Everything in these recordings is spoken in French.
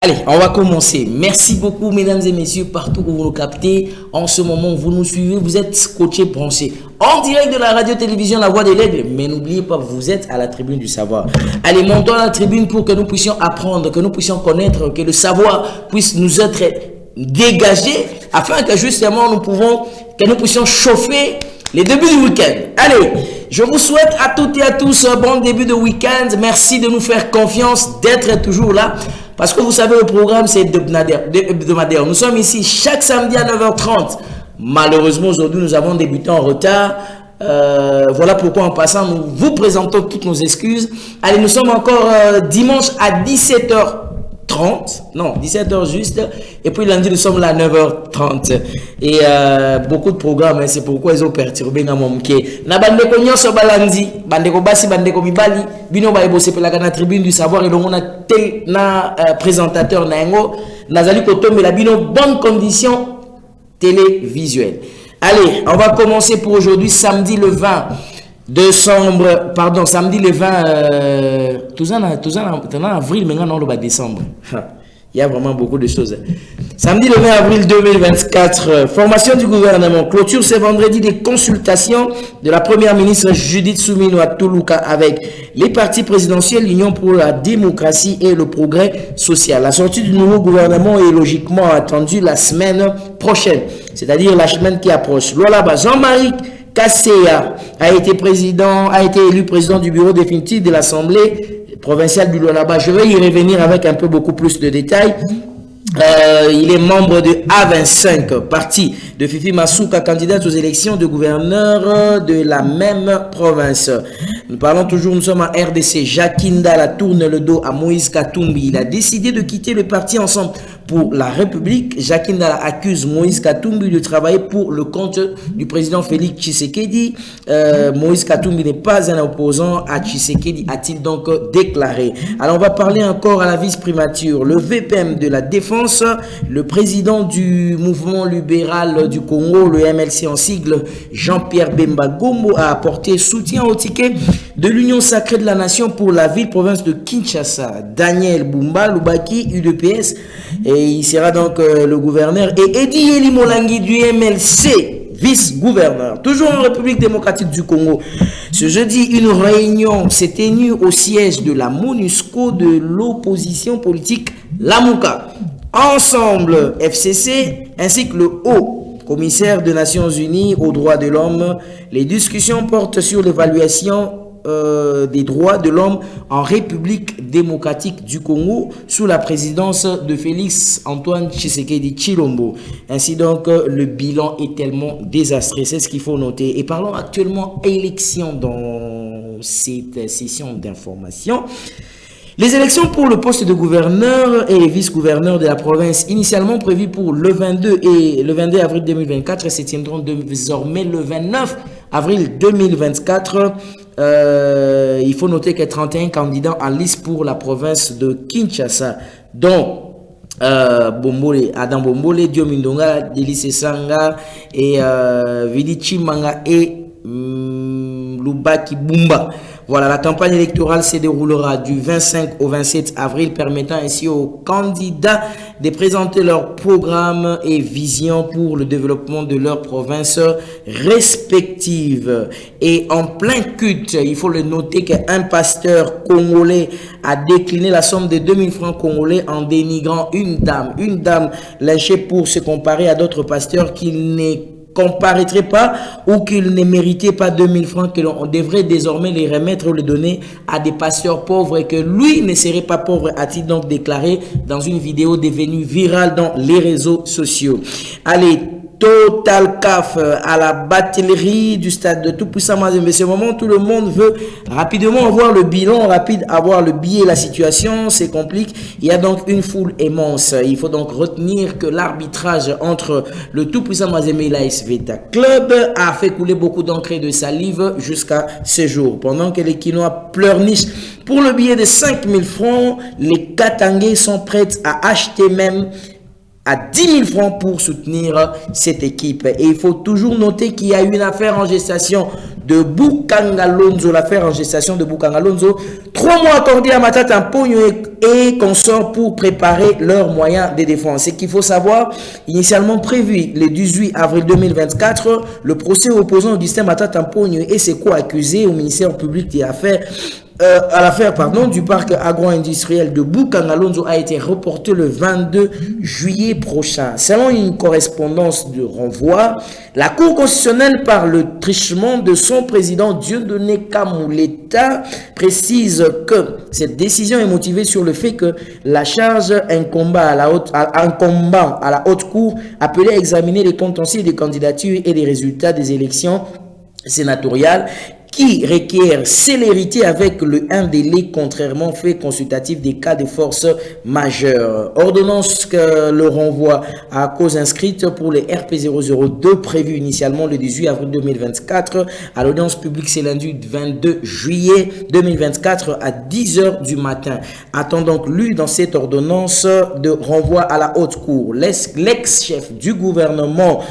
Allez, on va commencer. Merci beaucoup, mesdames et messieurs, partout où vous nous captez. En ce moment, vous nous suivez, vous êtes scotchés, branchés. En direct de la radio-télévision La Voix de l'Aigle. Mais n'oubliez pas, vous êtes à la tribune du savoir. Allez, montons à la tribune pour que nous puissions apprendre, que nous puissions connaître, que le savoir puisse nous être dégagé, afin que justement nous puissions chauffer les débuts du week-end. Allez, je vous souhaite à toutes et à tous un bon début de week-end. Merci de nous faire confiance, d'être toujours là. Parce que vous savez, le programme, c'est hebdomadaire. Nous sommes ici chaque samedi à 9h30. Malheureusement, aujourd'hui, nous avons débuté en retard. Voilà pourquoi, en passant, nous vous présentons toutes nos excuses. Allez, nous sommes encore dimanche à 17h30. Non, 17h juste. Et puis lundi, nous sommes là à 9h30. Et beaucoup de programmes, hein, c'est pourquoi ils ont perturbé dans mon mké. Na bandeko nyonso balandi, bandeko basi, bandeko mibali, bino ba ebo sepelaka na tribune du savoir et donc on a présentateur na yango, nazali kotombe la bino bonne condition télévisuelle. Allez, on va commencer pour aujourd'hui, samedi le 20 décembre, pardon, samedi le 20, tout ça en avril, mais non, le décembre. Il y a vraiment beaucoup de choses. Samedi le 20 avril 2024, formation du gouvernement. Clôture ce vendredi des consultations de la première ministre Judith Suminwa à Toluca avec les partis présidentiels, l'Union pour la démocratie et le progrès social. La sortie du nouveau gouvernement est logiquement attendue la semaine prochaine, c'est-à-dire la semaine qui approche. Là-bas, Jean-Marie Kasseya a été élu président du bureau définitif de l'Assemblée provinciale du Lualaba. Je vais y revenir avec un peu beaucoup plus de détails. Il est membre de A25, parti de Fifi Masuka, candidate aux élections de gouverneur de la même province. Nous sommes en RDC. Jakindala tourne le dos à Moïse Katumbi. Il a décidé de quitter le parti Ensemble pour la République. Jakindala accuse Moïse Katumbi de travailler pour le compte du président Félix Tshisekedi. Moïse Katumbi n'est pas un opposant à Tshisekedi, a-t-il donc déclaré. Alors on va parler encore à la vice-primature. Le VPM de la Défense, le président du mouvement libéral du Congo, le MLC en sigle, Jean-Pierre Bemba Gombo, a apporté soutien au ticket de l'Union sacrée de la nation pour la ville-province de Kinshasa. Daniel Bumba Lubaki, UDPS, et il sera donc le gouverneur. Et Edi Eli Molangi du MLC, vice-gouverneur. Toujours en République démocratique du Congo. Ce jeudi, une réunion s'est tenue au siège de la MONUSCO de l'opposition politique Lamuka. Ensemble FCC ainsi que le haut commissaire des Nations Unies aux droits de l'homme. Les discussions portent sur l'évaluation des droits de l'homme en République démocratique du Congo sous la présidence de Félix Antoine Tshisekedi Tshilombo. Ainsi donc, le bilan est tellement désastreux, c'est ce qu'il faut noter. Et parlons actuellement élections dans cette session d'information. Les élections pour le poste de gouverneur et vice-gouverneur de la province, initialement prévues pour le 22 avril 2024, se tiendront désormais le 29 avril 2024. Il faut noter que 31 candidats en liste pour la province de Kinshasa, dont Adam Bombole, Diomindonga, Delice Sanga et Vidi Chimanga et Lubaki Bumba. Voilà, la campagne électorale se déroulera du 25 au 27 avril, permettant ainsi aux candidats de présenter leur programme et vision pour le développement de leurs provinces respectives. Et en plein culte, il faut le noter qu'un pasteur congolais a décliné la somme de 2000 francs congolais en dénigrant une dame lynchée pour se comparer à d'autres pasteurs qu'il n'est comparaîtrait pas ou qu'il ne méritait pas 2000 francs, que l'on devrait désormais les remettre ou les donner à des pasteurs pauvres et que lui ne serait pas pauvre, a-t-il donc déclaré dans une vidéo devenue virale dans les réseaux sociaux. Allez, Total CAF à la batellerie du stade de Tout-Puissant Mazembe. Ce moment, tout le monde veut rapidement avoir le bilan rapide, avoir le billet. La situation se complique. Il y a donc une foule immense. Il faut donc retenir que l'arbitrage entre le Tout-Puissant Mazembe et l'AS Vita Club a fait couler beaucoup d'encre et de salive jusqu'à ce jour. Pendant que les Quinois pleurnichent pour le billet de 5000 francs, les Katangais sont prêts à acheter même à 10 000 francs pour soutenir cette équipe. Et il faut toujours noter qu'il y a eu une affaire en gestation de Bukanga Lonzo, l'affaire en gestation de Bukanga Lonzo. 3 mois accordés à Matata Mponyo et consorts pour préparer leurs moyens de défense. Ce qu'il faut savoir, initialement prévu le 18 avril 2024, le procès opposant Augustin Matata Mponyo et ses co-accusés au ministère public des Affaires à l'affaire du parc agro-industriel de Bukanga Lonzo a été reporté le 22 juillet prochain. Selon une correspondance de renvoi, la Cour constitutionnelle, par le truchement de son président Dieudonné Kamuleta, précise que cette décision est motivée sur le fait que la charge incombant à la haute cour appelée à examiner les contentieux des candidatures et des résultats des élections sénatoriales qui requiert célérité avec un délai contrairement fait consultatif des cas de force majeure. Ordonnance que le renvoi à cause inscrite pour les RP002 prévu initialement le 18 avril 2024 à l'audience publique c'est lundi 22 juillet 2024 à 10 h du matin. Attend donc lu dans cette ordonnance de renvoi à la haute cour. L'ex-chef du gouvernement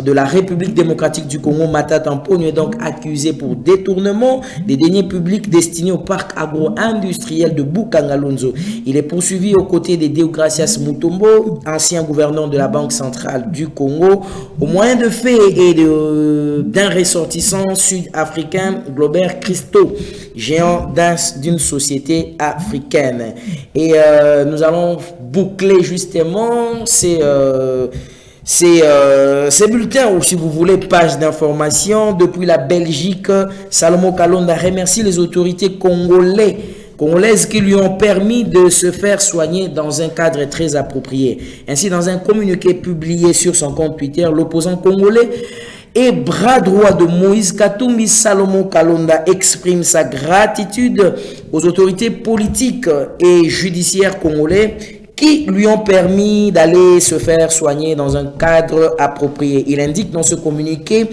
de la République démocratique du Congo, Matata Mponyo, est donc accusé pour détournement des deniers publics destinés au parc agro-industriel de Bukanga Lonzo. Il est poursuivi aux côtés de Deogracias Mutombo, ancien gouverneur de la Banque centrale du Congo, au moyen de faits et d'un ressortissant sud-africain, Globert Christo, géant d'une société africaine. Et nous allons boucler justement ces bulletins, ou si vous voulez, pages d'information. Depuis la Belgique, Salomon Kalonda remercie les autorités congolaises qui lui ont permis de se faire soigner dans un cadre très approprié. Ainsi, dans un communiqué publié sur son compte Twitter, l'opposant congolais et bras droit de Moïse Katumbi, Salomon Kalonda, exprime sa gratitude aux autorités politiques et judiciaires congolais qui lui ont permis d'aller se faire soigner dans un cadre approprié. Il indique dans ce communiqué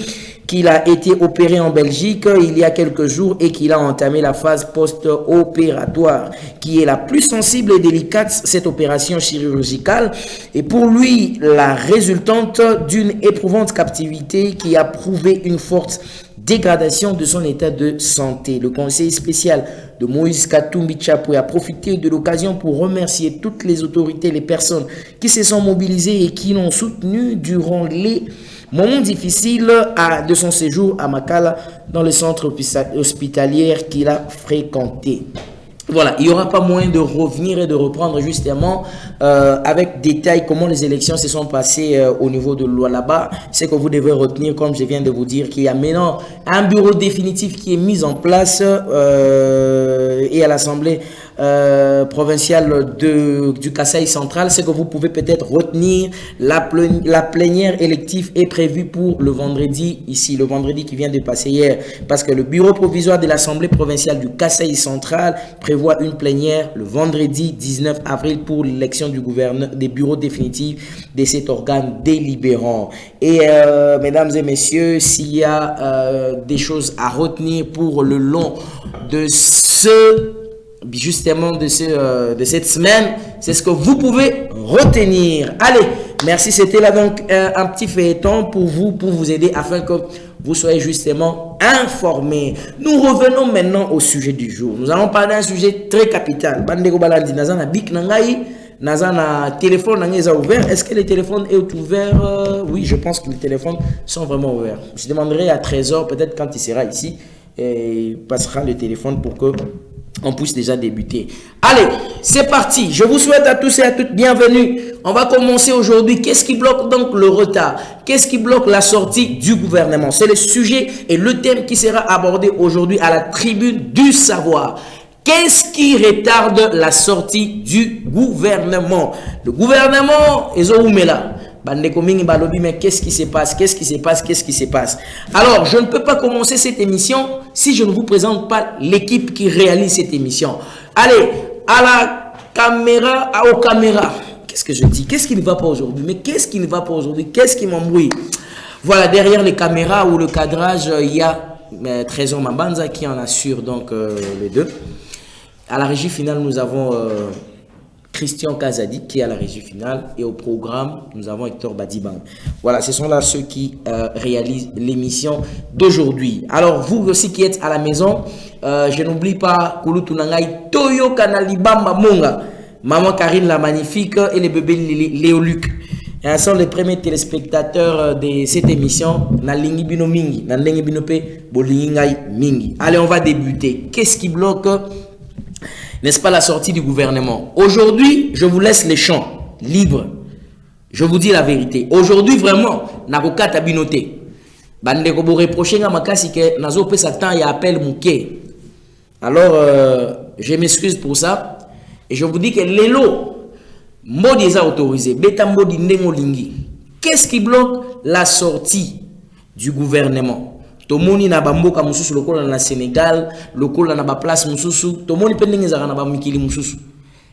qu'il a été opéré en Belgique il y a quelques jours et qu'il a entamé la phase post-opératoire, qui est la plus sensible et délicate, cette opération chirurgicale, et pour lui, la résultante d'une éprouvante captivité qui a prouvé une forte dégradation de son état de santé. Le conseil spécial de Moïse Katumbi Tchapoué a profité de l'occasion pour remercier toutes les autorités, les personnes qui se sont mobilisées et qui l'ont soutenu durant les moments difficiles de son séjour à Makala dans le centre hospitalier qu'il a fréquenté. Voilà, il n'y aura pas moyen de revenir et de reprendre justement avec détail comment les élections se sont passées au niveau de Lualaba. C'est que vous devez retenir, comme je viens de vous dire, qu'il y a maintenant un bureau définitif qui est mis en place et à l'Assemblée provinciale du Kasaï central. C'est que vous pouvez peut-être retenir la plénière élective est prévue pour le vendredi, ici, le vendredi qui vient de passer hier, parce que le bureau provisoire de l'Assemblée provinciale du Kasaï central prévoit une plénière le vendredi 19 avril pour l'élection du gouverneur des bureaux définitifs de cet organe délibérant. Et mesdames et messieurs, s'il y a des choses à retenir pour le long de cette semaine, c'est ce que vous pouvez retenir. Allez, merci, c'était là donc un petit feuilleton pour vous aider afin que vous soyez justement informés. Nous revenons maintenant au sujet du jour. Nous allons parler d'un sujet très capital. Bandeko balandi nazana bik nangai, nazana téléphone est ouvert. Est-ce que le téléphone est ouvert? Oui, je pense que les téléphones sont vraiment ouverts. Je demanderai à Trésor, peut-être quand il sera ici, il passera le téléphone pour que on puisse déjà débuter. Allez, c'est parti. Je vous souhaite à tous et à toutes bienvenue. On va commencer aujourd'hui. Qu'est-ce qui bloque donc le retard? Qu'est-ce qui bloque la sortie du gouvernement? C'est le sujet et le thème qui sera abordé aujourd'hui à la tribune du savoir. Qu'est-ce qui retarde la sortie du gouvernement? Le gouvernement est au Oumela. Mais qu'est-ce qui se passe? Qu'est-ce qui se passe? Qu'est-ce qui se passe? Alors, je ne peux pas commencer cette émission si je ne vous présente pas l'équipe qui réalise cette émission. Allez, à la caméra, aux caméras. Qu'est-ce que je dis? Qu'est-ce qui ne va pas aujourd'hui? Mais qu'est-ce qui ne va pas aujourd'hui? Qu'est-ce qui m'embrouille? Voilà, derrière les caméras ou le cadrage, il y a Trésor Mabanza qui en assure donc les deux. À la régie finale, nous avons Christian Kazadi qui est à la régie finale. Et au programme, nous avons Hector Badibang. Voilà, ce sont là ceux qui réalisent l'émission d'aujourd'hui. Alors, vous aussi qui êtes à la maison, je n'oublie pas Kulutunangai Toyo Kanalibamba Monga, Maman Karine la Magnifique et le bébé Léoluc. Ce sont les premiers téléspectateurs de cette émission. Nalingi Bino Mingi, Nalingi Bino Pe, Bolingai Mingi. Allez, on va débuter. Qu'est-ce qui bloque, n'est-ce pas, la sortie du gouvernement? Aujourd'hui, je vous laisse les champs libres. Je vous dis la vérité. Aujourd'hui, vraiment, Nakokata Binote. Bande ko bo reprocher nga makasi ke nazo pesa temps ya appel mouké. Alors je m'excuse pour ça et je vous dis que lelo modi est autorisé beta modi ndengo lingi. Qu'est-ce qui bloque la sortie du gouvernement? Tomoni na bamboka mususu lokola na Sénégal, lokola na ba place mususu, tomoni pe ndenge ezaka na ba mikili mususu.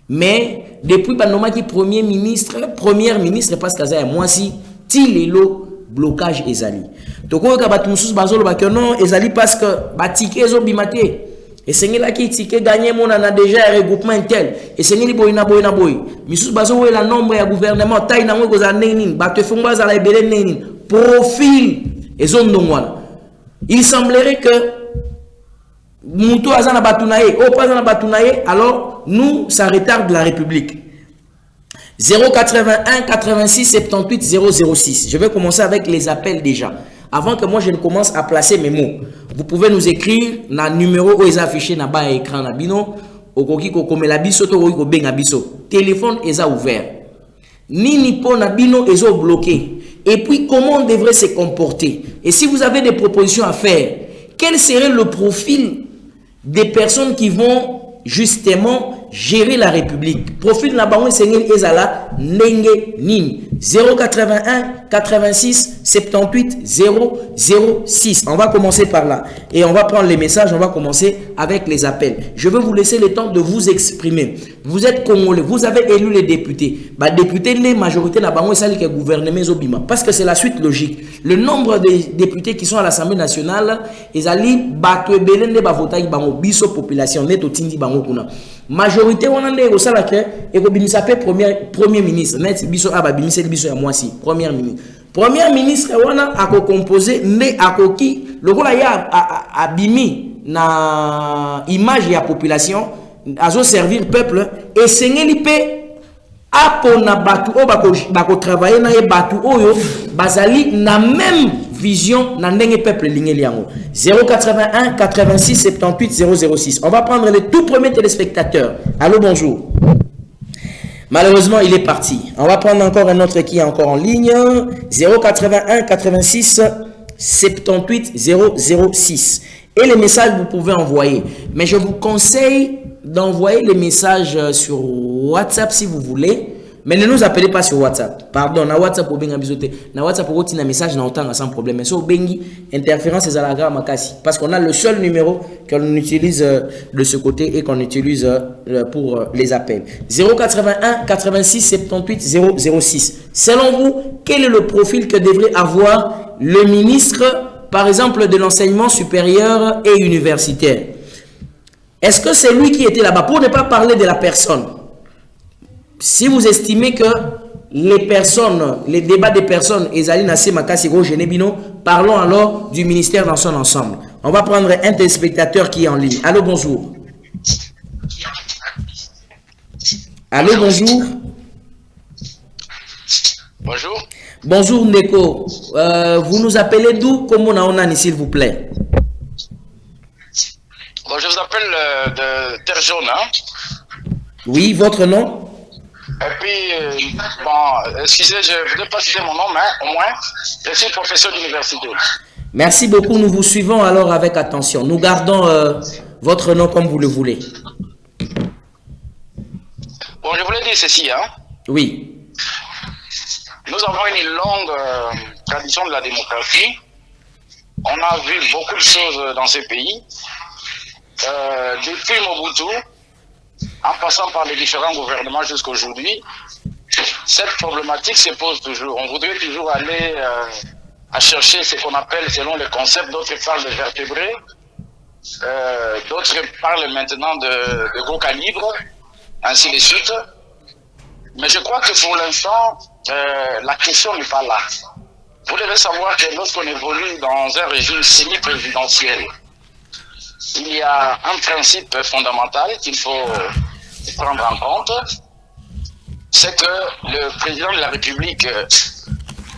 Mais depuis banomaki première ministre parce que ça moi si ti lelo blocage ezali. Toko ka batu mususu bazolo ba que non ezali parce que ba ticket ezo bimate. Et sengela ki ticket gagner mon na déjà regroupement intel. Et sengeli boyina boy. Mususu bazo we la nombre ya gouvernement taille na ngo za nini ba te fumba za la ebele nini. Profil ezo ndongwana. Il semblerait que Mouto azana batunaye, o pas na batunaye, alors nous ça retarde la République. 081 86 78 006. Je vais commencer avec les appels déjà. Avant que moi je ne commence à placer mes mots, vous pouvez nous écrire na numéro où est affiché na bas écran na bino, okoki ko komela biso to ko benga biso. Téléphone est ouvert. Nini po na bino est bloqué. Et puis comment on devrait se comporter? Et si vous avez des propositions à faire, quel serait le profil des personnes qui vont justement gérer la République? Profil na bango sengel ezala nenge nin 081 86 78 006. On va commencer par là et on va prendre les messages. On va commencer avec les appels. Je vais vous laisser le temps de vous exprimer. Vous êtes congolais, vous avez élu les députés. Bah députés les majorités na bango sali que gouvernement zobima parce que c'est la suite logique. Le nombre de députés qui sont à l'Assemblée nationale ezali bato ebele ne ba voter bango biso population neto tindi bango kuna. Majorité wana nde ko sala ke e ko bimisa pe premier ministre net biso aba bimisa biso ya mwasi premier ministre wana ako composer ne akoki lokola ya abimi na image ya population azo servir peuple et sengeli pe apona batu o bako travailler na ye batu oyo bazali na même vision na ndenge peuple lingeli yango. 081 86 78 006. On va prendre les tout premiers téléspectateurs. Allô, bonjour. Malheureusement, il est parti. On va prendre encore un autre qui est encore en ligne. 081 86 78 006. Et les messages, vous pouvez envoyer. Mais je vous conseille d'envoyer les messages sur WhatsApp si vous voulez. Mais ne nous appelez pas sur WhatsApp. Pardon, na WhatsApp pour benga bisoté. Na WhatsApp pour un message na autant sans problème. Mais sur bengi interférence c'est à la grave makasi parce qu'on a le seul numéro qu'on utilise de ce côté et qu'on utilise pour les appels. 081 86 78 006. Selon vous, quel est le profil que devrait avoir le ministre par exemple de l'enseignement supérieur et universitaire? Est-ce que c'est lui qui était là-bas pour ne pas parler de la personne? Si vous estimez que les personnes, les débats des personnes, parlons alors du ministère dans son ensemble. On va prendre un téléspectateur qui est en ligne. Allô, bonjour. Allô, bonjour. Bonjour. Bonjour, Neko. Vous nous appelez d'où? Comment on a, s'il vous plaît? Bon, je vous appelle de Terre Jaune. Hein? Oui, votre nom? Et puis, bon, excusez, je ne voudrais pas citer mon nom, mais au moins, je suis professeur d'université. Merci beaucoup, nous vous suivons alors avec attention. Nous gardons votre nom comme vous le voulez. Bon, je voulais dire ceci, hein. Oui. Nous avons une longue tradition de la démocratie. On a vu beaucoup de choses dans ce pays. Depuis Mobutu, en passant par les différents gouvernements jusqu'à aujourd'hui, cette problématique se pose toujours. On voudrait toujours aller à chercher ce qu'on appelle, selon les concepts, d'autres parlent de vertébrés, d'autres parlent maintenant de gros calibre, ainsi de suite. Mais je crois que pour l'instant, la question n'est pas là. Vous devez savoir que lorsqu'on évolue dans un régime semi-présidentiel, il y a un principe fondamental qu'il faut prendre en compte, c'est que le président de la République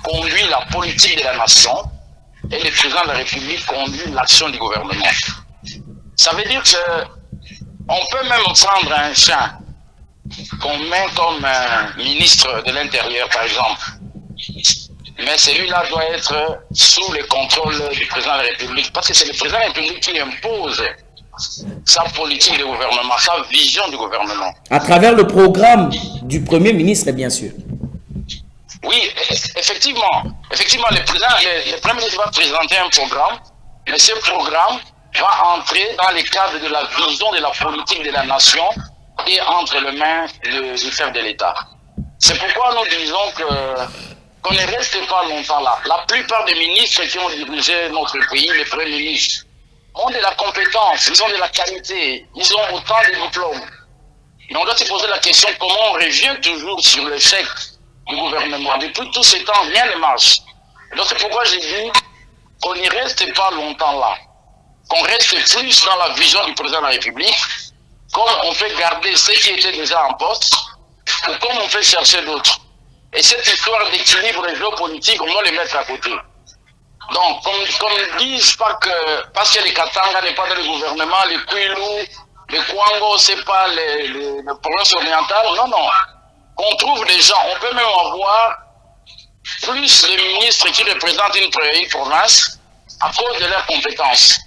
conduit la politique de la nation et le président de la République conduit l'action du gouvernement. Ça veut dire que on peut même prendre un chien qu'on met comme ministre de l'Intérieur, par exemple. Mais celui-là doit être sous le contrôle du président de la République, parce que c'est le président de la République qui impose sa politique de gouvernement, sa vision du gouvernement. À travers le programme du Premier ministre, bien sûr. Oui, effectivement. Effectivement, le Premier ministre va présenter un programme, mais ce programme va entrer dans le cadre de la vision de la politique de la nation et entre les mains du chef de l'État. C'est pourquoi nous disons qu'on ne reste pas longtemps là. La plupart des ministres qui ont dirigé notre pays, les premiers ministres, ont de la compétence, ils ont de la qualité, ils ont autant de diplômes. Mais on doit se poser la question comment on revient toujours sur l'échec du gouvernement. Depuis tous ces temps, rien ne marche. Donc c'est pourquoi j'ai dit qu'on n'y reste pas longtemps là. Qu'on reste plus dans la vision du président de la République, comme on fait garder ceux qui étaient déjà en poste, ou comme on fait chercher d'autres. Et cette histoire d'équilibre géopolitique, on doit les mettre à côté. Donc, comme ils disent pas que, parce que les Katanga n'est pas dans le gouvernement, les Kwilu, les Kwango, c'est pas les provinces orientales, non. On trouve des gens, on peut même avoir plus de ministres qui représentent une province à cause de leurs compétences.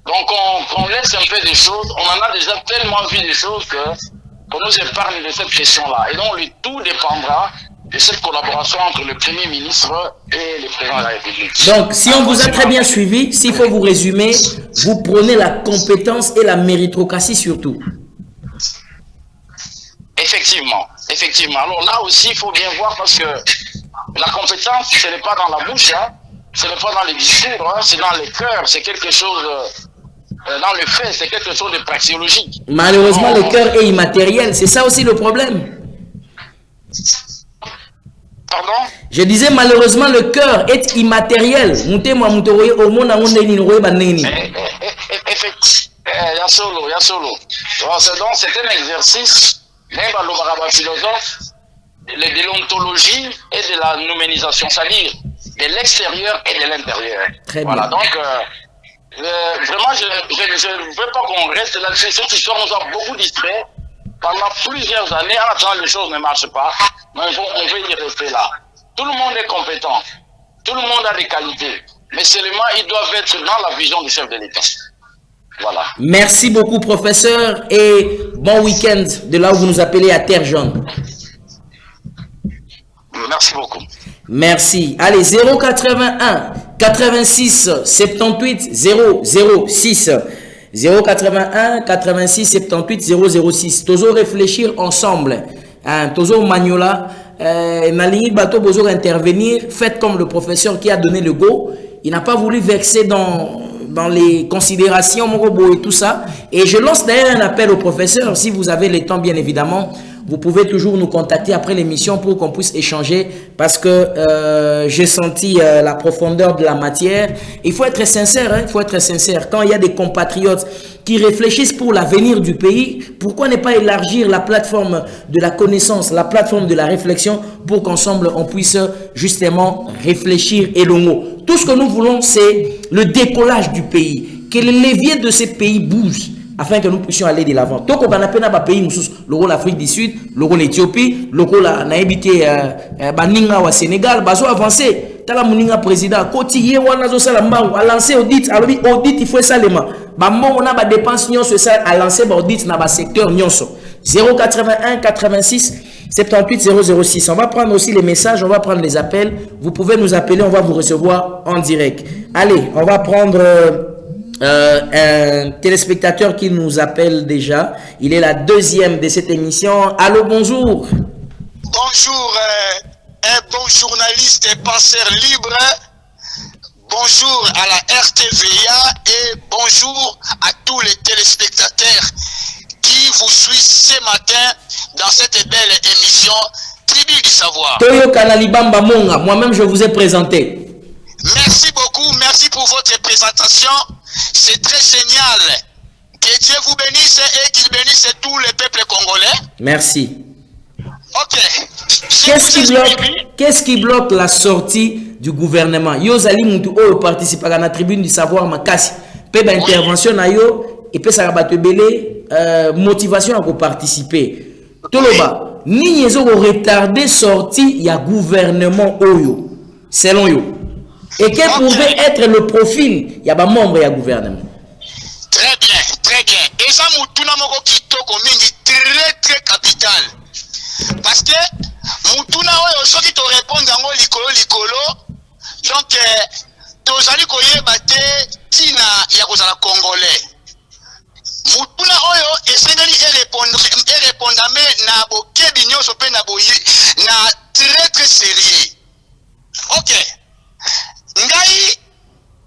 Donc, on laisse un peu des choses, on en a déjà tellement vu des choses qu'on nous épargne de cette question-là. Et donc, le tout dépendra de cette collaboration entre le Premier ministre et le Président de la République. Donc, si on vous a très bien suivi, s'il faut vous résumer, vous prenez la compétence et la méritocratie surtout. Effectivement. Alors là aussi, il faut bien voir parce que la compétence, ce n'est pas dans la bouche, hein, ce n'est pas dans les discours, hein, c'est dans les cœurs, c'est quelque chose... dans le fait, c'est quelque chose de praxéologique. Malheureusement, le cœur est immatériel. C'est ça aussi le problème. Pardon? Je disais malheureusement, le cœur est immatériel. Donc, c'est un exercice, même dans le philosophe, de l'ontologie et de la numérisation, c'est-à-dire de l'extérieur et de l'intérieur. Voilà, donc... vraiment, je ne veux pas qu'on reste là-dessus. Cette histoire nous a beaucoup distrait pendant plusieurs années. En attendant, les choses ne marchent pas. Mais on veut y rester là. Tout le monde est compétent. Tout le monde a des qualités. Mais seulement, ils doivent être dans la vision du chef de l'État. Voilà. Merci beaucoup, professeur. Et bon week-end de là où vous nous appelez à Terre Jaune. Merci beaucoup. Merci. Allez, 081 86 78 006. 081 86 78 006. Toujours réfléchir ensemble. Toujours Magnola. Nalingi Bato Bozo intervenir. Faites comme le professeur qui a donné le go. Il n'a pas voulu verser dans les considérations Morobo et tout ça. Et je lance d'ailleurs un appel au professeur. Si vous avez le temps, bien évidemment, vous pouvez toujours nous contacter après l'émission pour qu'on puisse échanger parce que j'ai senti la profondeur de la matière. Il faut être sincère, hein, il faut être sincère. Quand il y a des compatriotes qui réfléchissent pour l'avenir du pays, pourquoi ne pas élargir la plateforme de la connaissance, la plateforme de la réflexion pour qu'ensemble on puisse justement réfléchir et le mot. Tout ce que nous voulons, c'est le décollage du pays, que les leviers de ces pays bougent afin que nous puissions aller de l'avant. Donc, on a pas pays, nous l'Afrique du Sud, l'Éthiopie, Baninga au Sénégal, bazo avancé. Tala muninga président, Koti wana zo sala mbangu, a lancé audit, alors audit il faut ça les mains. Bambo on a ba dépenses nyonso ça a lancé ba audit na ba secteur nyonso. 081 86 78 006. On va prendre aussi les messages, on va prendre les appels. Vous pouvez nous appeler, on va vous recevoir en direct. Allez, on va prendre un téléspectateur qui nous appelle déjà. Il est la deuxième de cette émission. Allô, bonjour. Bonjour, un bon journaliste et penseur libre. Bonjour à la RTVA et bonjour à tous les téléspectateurs qui vous suivent ce matin dans cette belle émission tribune du savoir. Toyo Kanalibamba Monga, moi-même je vous ai présenté. Merci beaucoup, merci pour votre présentation. C'est très génial. Que Dieu vous bénisse et qu'il bénisse tout le peuple congolais. Merci. Ok. Qu'est-ce qui bloque la sortie du gouvernement? Yozali Moutou Oyo participe à la tribune du savoir Makasi. Pe ba intervention na yo et pe ça va te belé motivation à participer. Toloba, ni yezo retarder sortie ya gouvernement Oyo selon yo. Et quel pouvait être le profil ya ba membre ya gouvernement? Très bien, très bien. Et ça Moutuna moko kitoko mingi très capital. Parce que Moutuna oyo soki to répondre yango likolo donc tozali koyeba te tina ya kozala congolais. Moutuna oyo esengeli répondame na bokebi nyonso pe na boyi na très sérieux. Ok. Ngai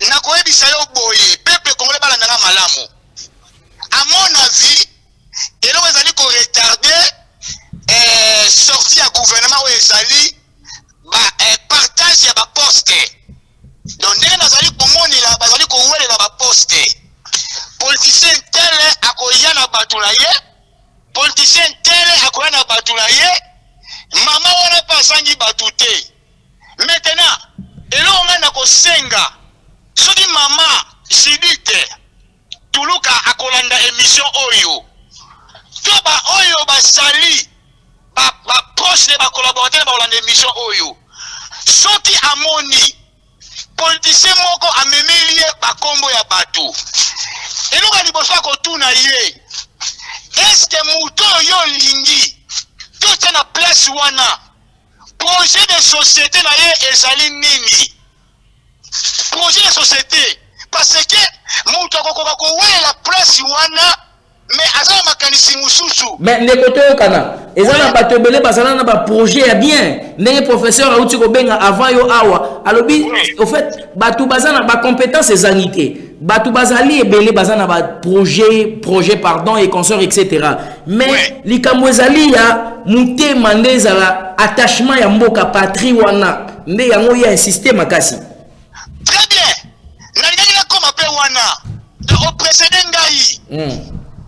na koyebisa yo boye peuple congolais balandanga malamu. À mon avis, eloko ezali ko retarder sorti à gouvernement ou ezali partage ya ba poste. Donc ndenge nazali komonela bazali kowelela ba poste. Politicien tel akoya na bato na ye, politicien tel akoya na bato na ye, mama wana pa sangi bato te. Maintenant, eloko nga na kosenga soki mama Judith tuluka akolanda émission oyo. To ba oyo basali ba proche de ba collaborateur ba kolanda émission oyo. Soki amoni politicien moko amemelie ba kombo ya bato. Eloko liboso kotuna ye. Est-ce que muto yo lingi to na place wana projet de société na ye ezali nini? Projet de société parce que muto akokoka kowela place wana mais azala makanisi mususu. Mais les côtés kana ezana bato belé bazana na ba projet ya bien ndenge professeur auti ko benga avant yo awa alobi au fait bato bazana ba compétences ezanité bato bazali ebele bazana ba projet pardon et consort etc. Mais likambo ezali ya muté mandeza la attachement ya mboka patrie wana nde yango ya insister makasi. Très bien. Na koma pe wana au précédent ngai.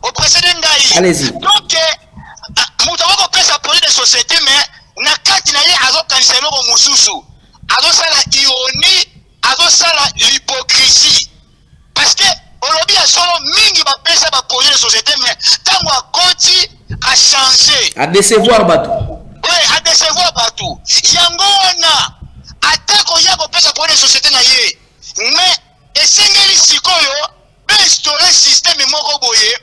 Au précédent ngai. Allez-y. Donc mutu wako pesa projet de société mais na kati na ye azokanisa eloko mususu. Azosala ironie, azosala l'hypocrisie. Parce que olobi ya solo mingi ba pesa ba projet de société mais tango akoti a changer. A décevoir bato. Oui, a décevoir bato. Yango wana atako ya ko pesa projet de société na ye. Mais esengeli sikoyo be instaurer système moko boye.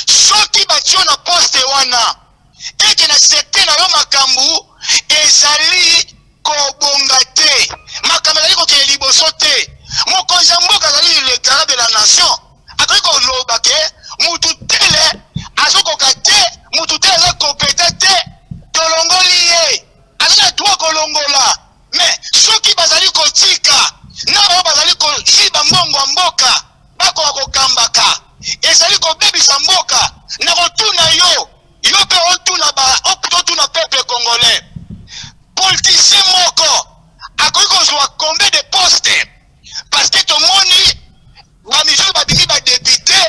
Soki batio na poste wana eke na secteur na yo makambu ezali kobonga te makambu ezali kokele liboso te mokonzi ya mboka azali le garant de la nation akoki koloba ke mutu tele azokoka te mutu tele aza kompeta te tolongoli ye azali na droit kolongola mais soki bazali kotika na bao bazali koyiba mbongo ya mboka bakoka kokambaka ezali kobebisa mboka na kotuna yo pe otuna peuple congolais politicien moko akoki kozwa combien de postes parce que tomoni bamisusu babimi badepute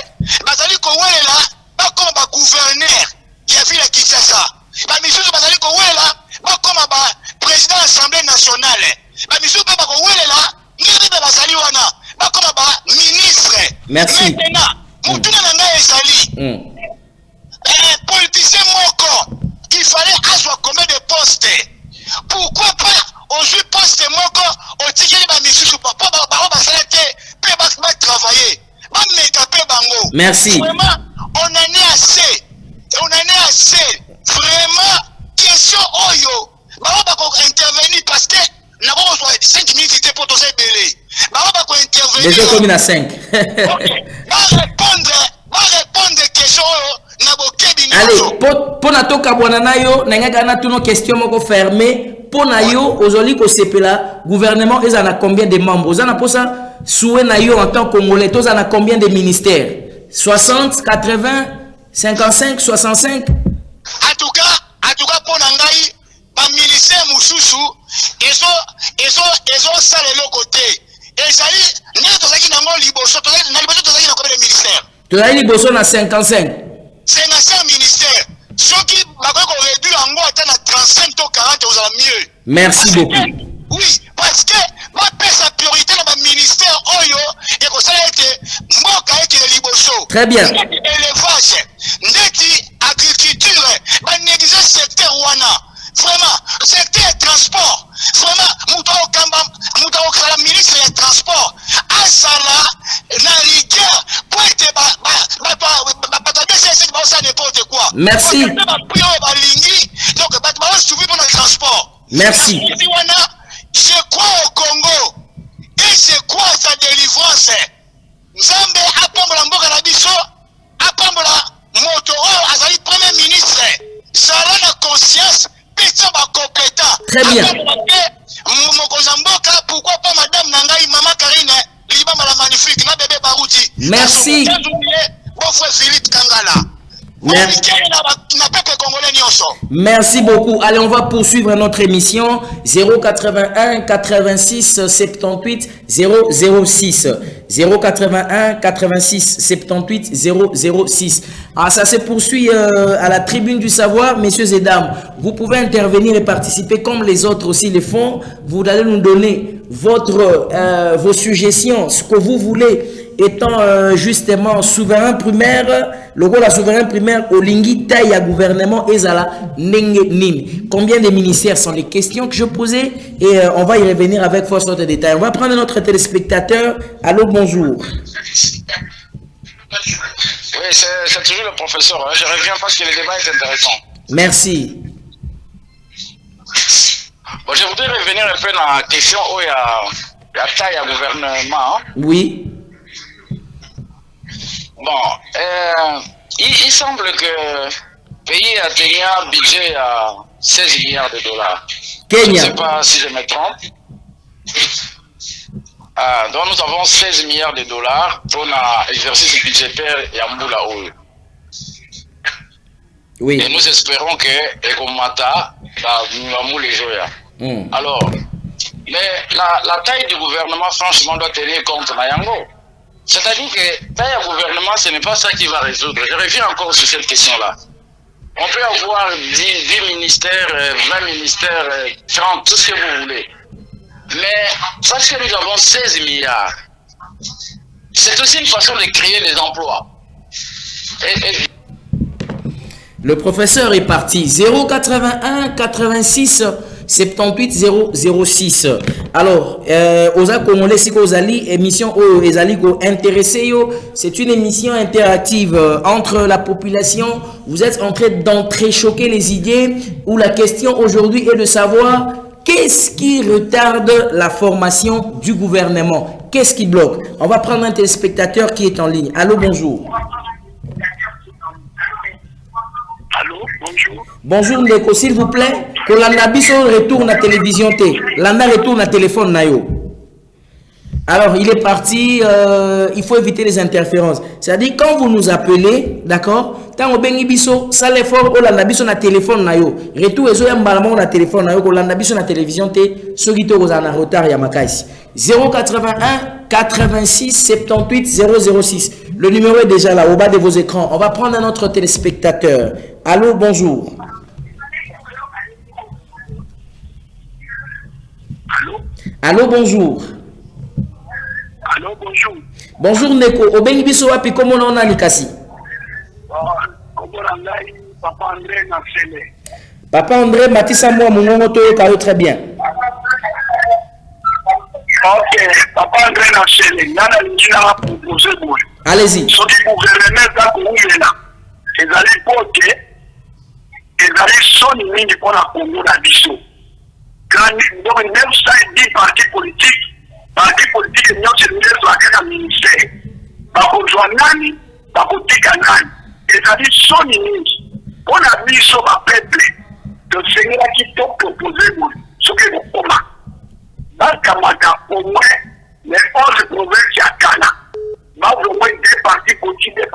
bazali kowelela bakoma bagouverneur ya ville ya Kinshasa bamisusu bazali kowelela bakoma baprésident ya assemblée nationale bamisusu mpe bakowelela ngebe bazali wana bakoma baministre. Merci. Maintenant mutuna na ngai ezali politicien moko il fallait azwa combien de postes. Pourquoi pas aujourd'hui poste moko otikeli ba misusu papa ba basala te pe ba travailler ba meka pe bango. Merci. Vraiment on en est assez. On en est assez. Vraiment question oyo ba ko intervenir parce que na ko soit 5 minutes te pour to se belé. Ba ko intervenir. Déjà comme à 5. OK. Ba répondre question oyo. Allez, pour na toka bwana yo nanga na tuno question moko fermé pour na yo ozoli ko sepela gouvernement ils en a combien de membres ils en a pour ça souhait na yo en tant que congolais tous en a combien de ministères 60 80 55 65 en tout cas pour na ngai ba ministère ministère Mouchouchou, ils ont ça de l'autre côté. Et ça dit, nous sommes dans le Liboso, nous sommes dans combien de ministères? Tu as Liboso na 55. 55 ministères. Ceux qui ont réduit en mois à 35 ou 40, vous allez mieux. Merci beaucoup. Oui, parce que moi, sa priorité dans le ministère Oyo, et que ça a été Moka et Liboso. Très bien. Élevage, agriculture, négliger le secteur Wana. Vraiment, secteur transport. Vraiment, la ministre des Transports. Asala, la rigueur, pour être n'importe quoi. Merci. Merci. Je crois au Congo et je crois à sa délivrance. Nzambe apambola mboka na biso, apambola Motoro azali premier ministre. Zala na conscience, pesa ba compétent. Très bien. Mokozamboka, pourquoi pas madame Nangai, maman Karine, Libama la magnifique, na bébé Barouti. Merci. Bon frère Philippe Kangala. Merci beaucoup. Allez, on va poursuivre notre émission. 081 86 78 006. 081 86 78 006. Ah, ça se poursuit à la tribune du savoir, messieurs et dames. Vous pouvez intervenir et participer comme les autres aussi le font. Vous allez nous donner vos suggestions, ce que vous voulez. Étant justement souverain primaire, le rôle de souverain primaire au Lingui taille à gouvernement Ezala Nenge Nim. Combien de ministères sont les questions que je posais et on va y revenir avec force de détail. On va prendre notre téléspectateur. Allô, bonjour. Oui, c'est toujours le professeur. Hein. Je reviens parce que le débat est intéressant. Merci. Bon, je voudrais revenir un peu dans la question où il y a taille à gouvernement. Hein. Oui. Bon, il semble que le pays a tenu un budget à 16 milliards de dollars. Kenya. Je ne sais pas si je me trompe. Donc nous avons 16 milliards de dollars pour l'exercice budgétaire et Mboula Oyo. Oui. Et nous espérons que Ekomata va mouler Joya. Alors, mais la taille du gouvernement, franchement, doit tenir compte Nayango. C'est-à-dire que taille à gouvernement, ce n'est pas ça qui va résoudre. Je reviens encore sur cette question-là. On peut avoir 10 ministères, 20 ministères, 30, tout ce que vous voulez. Mais parce que nous avons 16 milliards, c'est aussi une façon de créer des emplois. Le professeur est parti. 081 86 78 006. Alors, aux Congolais, si vous avez émission intéressé, c'est une émission interactive entre la population. Vous êtes en train d'entrechoquer les idées où la question aujourd'hui est de savoir qu'est-ce qui retarde la formation du gouvernement. Qu'est-ce qui bloque? On va prendre un téléspectateur qui est en ligne. Allô, bonjour. Allô, bonjour. Bonjour Ndeko, s'il vous plaît. Que l'anabiso retourne à la télévision. L'ana retourne à téléphone nayo. Alors, il est parti. Il faut éviter les interférences. C'est-à-dire, quand vous nous appelez, d'accord, tant au bengibiso, ça l'effort au l'anabiso na téléphone nayo. Retour et embalamment na téléphone nayo. Que l'anabiso na télévision ce qui te en retard yamakaisi. 081 86 78 006. Le numéro est déjà là, au bas de vos écrans. On va prendre un autre téléspectateur. Allô, bonjour. Allô? Allô, bonjour. Allô, bonjour. Bonjour, Neko. Obengi biso wapi komo na ona likasi? Papa André Nassele. Papa André, Matissa moi, mon nom est très bien. Ok, Papa André Nassele. Nana Nina proposé moi. Allez-y. Ce qui gouvernement là, c'est d'aller porter, c'est d'aller sonner mini pour la Congo la biso. Donc, même ça, il dit parti politique, il y a un ministère. Par contre, nani, par contre, nani. C'est-à-dire sonner mini. Pour la biso, ma peuple, le Seigneur qui t'a proposé, ce que vous comment. Dans Kamaka, au moins, les 11 provinces à Kana. Au moins des partis politiques, même.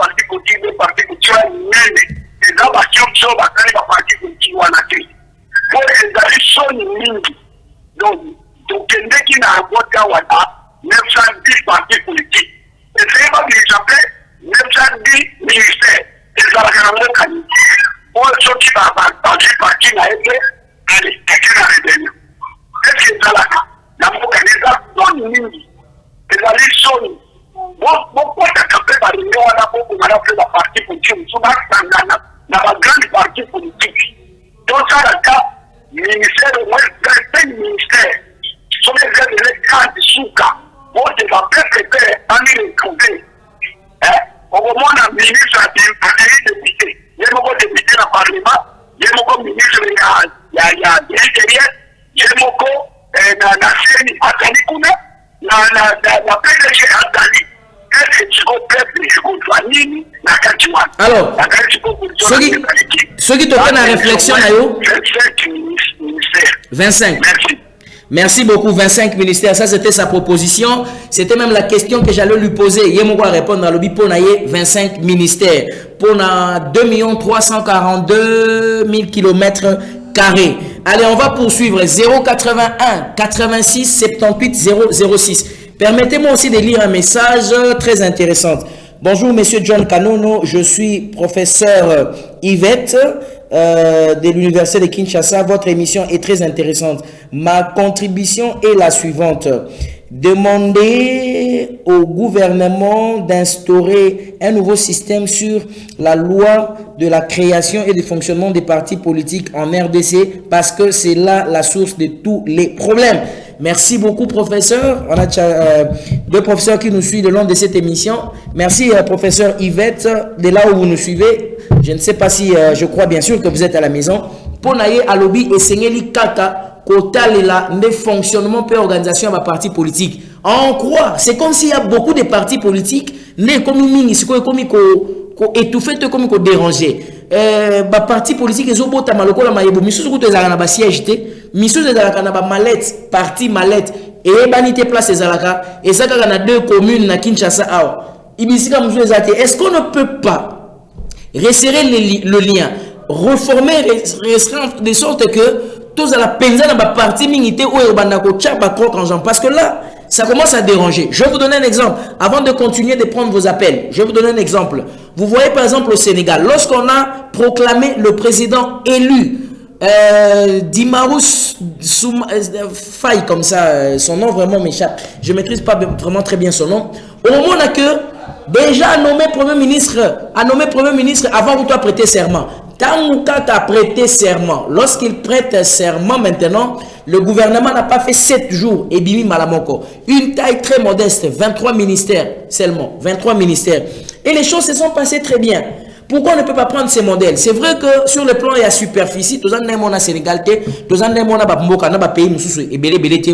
Et dans la question, il y a des partis politiques. Pour les aller sonner, mingi. Donc, tokendeki na vote wana 910 partis politiques. Et c'est pas bien échappé 910 ministères. Et ça va faire un mot. Pour ceux qui vont parti na été, allez, quelqu'un a rébellion. Est-ce que ça là, la organisation mingi, les alliés sont beaucoup de par l'Union on a fait la partie politique, souvent dans la grande partie politique. Donc ça, là, ministère, certains ministères sont les gars de l'écran de Souka. Bon, c'est la PPP, on est retrouvé. Au moment où le ministre a été député, il y a beaucoup de députés dans le Parlement, il y a beaucoup de ministres de l'Intérieur, il y a beaucoup de CNI Atali Kouna, la PDG Atali. Alors, ceux qui te prennent la réflexion, 25. Merci beaucoup, 25 ministères. Ça, c'était sa proposition. C'était même la question que j'allais lui poser. Il y a répondre dans le but pour 25 ministères. Pour 2 342 000 km². Allez, on va poursuivre. 081 86 78 006. Permettez-moi aussi de lire un message très intéressant. Bonjour, monsieur John Kanono. Je suis professeur Yvette de l'Université de Kinshasa. Votre émission est très intéressante. Ma contribution est la suivante. Demandez au gouvernement d'instaurer un nouveau système sur la loi de la création et du fonctionnement des partis politiques en RDC parce que c'est là la source de tous les problèmes. Merci beaucoup, professeur. On a deux professeurs qui nous suivent le long de cette émission. Merci, professeur Yvette, de là où vous nous suivez. Je ne sais pas si, je crois bien sûr que vous êtes à la maison. Pour naïe à lobby et seigneli kaka, kota lela, ne fonctionnement per organisation à parti politique. On croit, c'est comme s'il y a beaucoup de partis politiques, ne comme comme étouffé, comme dérangé. Parti politique, ils ont beau tamaloko la maïbo, mais surtout que les arabes siègent. Miso de la kanaba mallette, parti mallette, et banité place les alaka, et ça quand on a 2 communes na Kinshasa awa. Ibisika moussou ezate. Est-ce qu'on ne peut pas resserrer le lien, reformer, de sorte que tous à la peine dans la partie minité ou ebandako tchaba croc en jambe, parce que là ça commence à déranger. Je vais vous donner un exemple avant de continuer de prendre vos appels. Je vais vous donner un exemple. Vous voyez par exemple au Sénégal, lorsqu'on a proclamé le président élu. Dimarous Faye, comme ça, son nom vraiment m'échappe. Je ne maîtrise pas vraiment très bien son nom. Au moment où on a que déjà nommé Premier ministre avant que tu aies prêté serment. Tamouka t'a prêté serment. Lorsqu'il prête serment maintenant, le gouvernement n'a pas fait 7 jours. Et Bimi Malamoko. Une taille très modeste, 23 ministères seulement. 23 ministères. Et les choses se sont passées très bien. Pourquoi on ne peut pas prendre ces modèles? C'est vrai que sur le plan il y a superficie,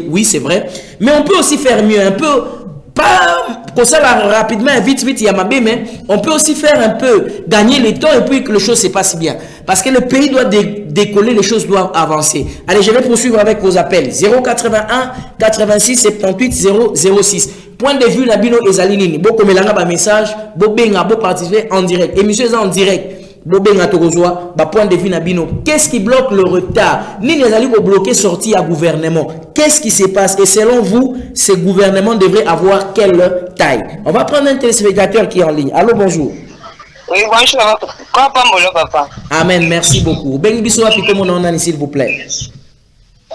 oui c'est vrai, mais on peut aussi faire mieux, un peu, pas comme ça là, rapidement, vite, il y a ma bé, mais on peut aussi faire un peu, gagner le temps et puis que les choses se passent bien. Parce que le pays doit décoller, les choses doivent avancer. Allez, je vais poursuivre avec vos appels. 081 86 78 006. Point de vue, Nabino et Zalinini. Beaucoup melanga ba message, bobenga, bo participer en direct. Émission en direct. Bobenga tokozwa, ba point de vue Nabino. Qu'est-ce qui bloque le retard? Ni les alliés pour bloquer sortie à gouvernement. Qu'est-ce qui se passe? Et selon vous, ces gouvernements devraient avoir quelle taille? On va prendre un téléspectateur qui est en ligne. Allô, bonjour. Oui, bonjour. Papa. Amen, merci beaucoup. Ben biso api comme on a s'il vous plaît.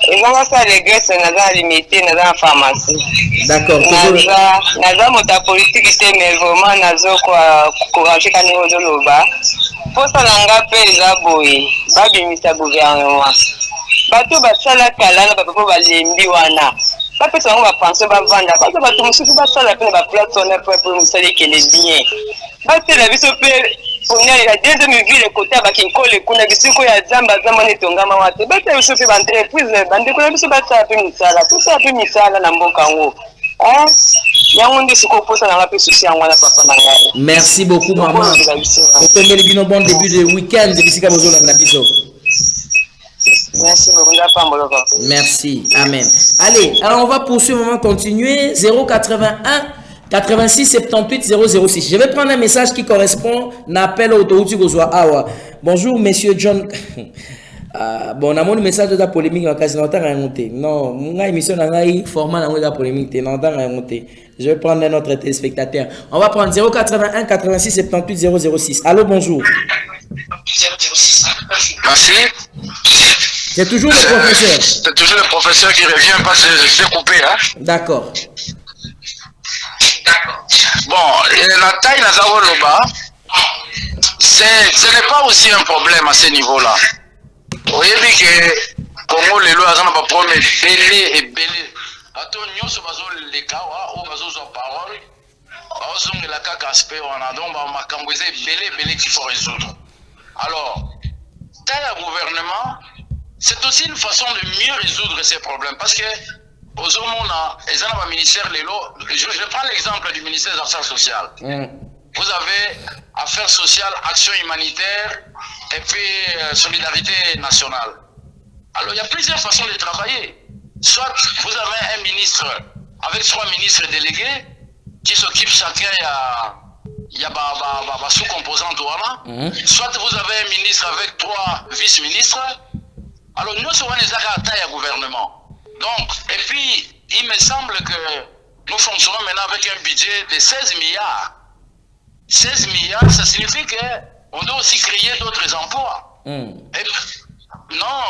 Et comment ça les graisses n'a limité dans la pharmacie. D'accord. Naza mota politique c'est mais vraiment nazo quoi courage quand niveau de loba. Pour ça langa pe za boy. Ba bimisa gouvernement. Bato ba sala kala na ba ko ba lembi wana. Ba pe ça on va penser ba vendre. Ba to ba to musu ba sala pe ba plateau na pour musali que les bien. Ba c'est la vie so pe pour nous la deuxième ville côté ba kinkole kuna bisiko ya zamba ne tongama wate. Ba te usofi ba entreprise bande ko biso ba sa pe misala. Tout ça pe misala na mboka ngo. Merci beaucoup, maman. Bon début de week-end. Merci. Amen. Allez, alors on va poursuivre, on va continuer. 081 86 78 006. Je vais prendre un message qui correspond à l'appel au Awa. Bonjour, monsieur John. Bon, on a mon message de la polémique dans le non, mon émission dans format de la polémique, je vais prendre notre téléspectateur. On va prendre 081 86 78 006. Allô, bonjour. Merci. C'est toujours le professeur. C'est toujours le professeur qui revient parce que je suis coupé. Hein? D'accord. Bon, la taille Nazaroloba, ce n'est pas aussi un problème à ce niveau-là. Vous voyez que Congo, les lois ont pas promis belé et belé. Attends, nous sommes les cas où nous avons parole. Nous avons la caca aspect, on a donc ma cambouise belé qu'il faut résoudre. Alors, tel gouvernement, c'est aussi une façon de mieux résoudre ces problèmes parce que aux hommes, ils ont un ministère, je prends l'exemple du ministère des Affaires sociales. Vous avez Affaires sociales, Action humanitaire et puis Solidarité nationale. Alors, il y a plusieurs façons de travailler. Soit vous avez un ministre avec 3 ministres délégués qui s'occupent chacun, il y a sous-composante voilà. Soit vous avez un ministre avec 3 vice-ministres. Alors, nous sommes les taille à gouvernement. Donc, et puis, il me semble que nous fonctionnons maintenant avec un budget de 16 milliards. 16 milliards, ça signifie qu'on doit aussi créer d'autres emplois. Non,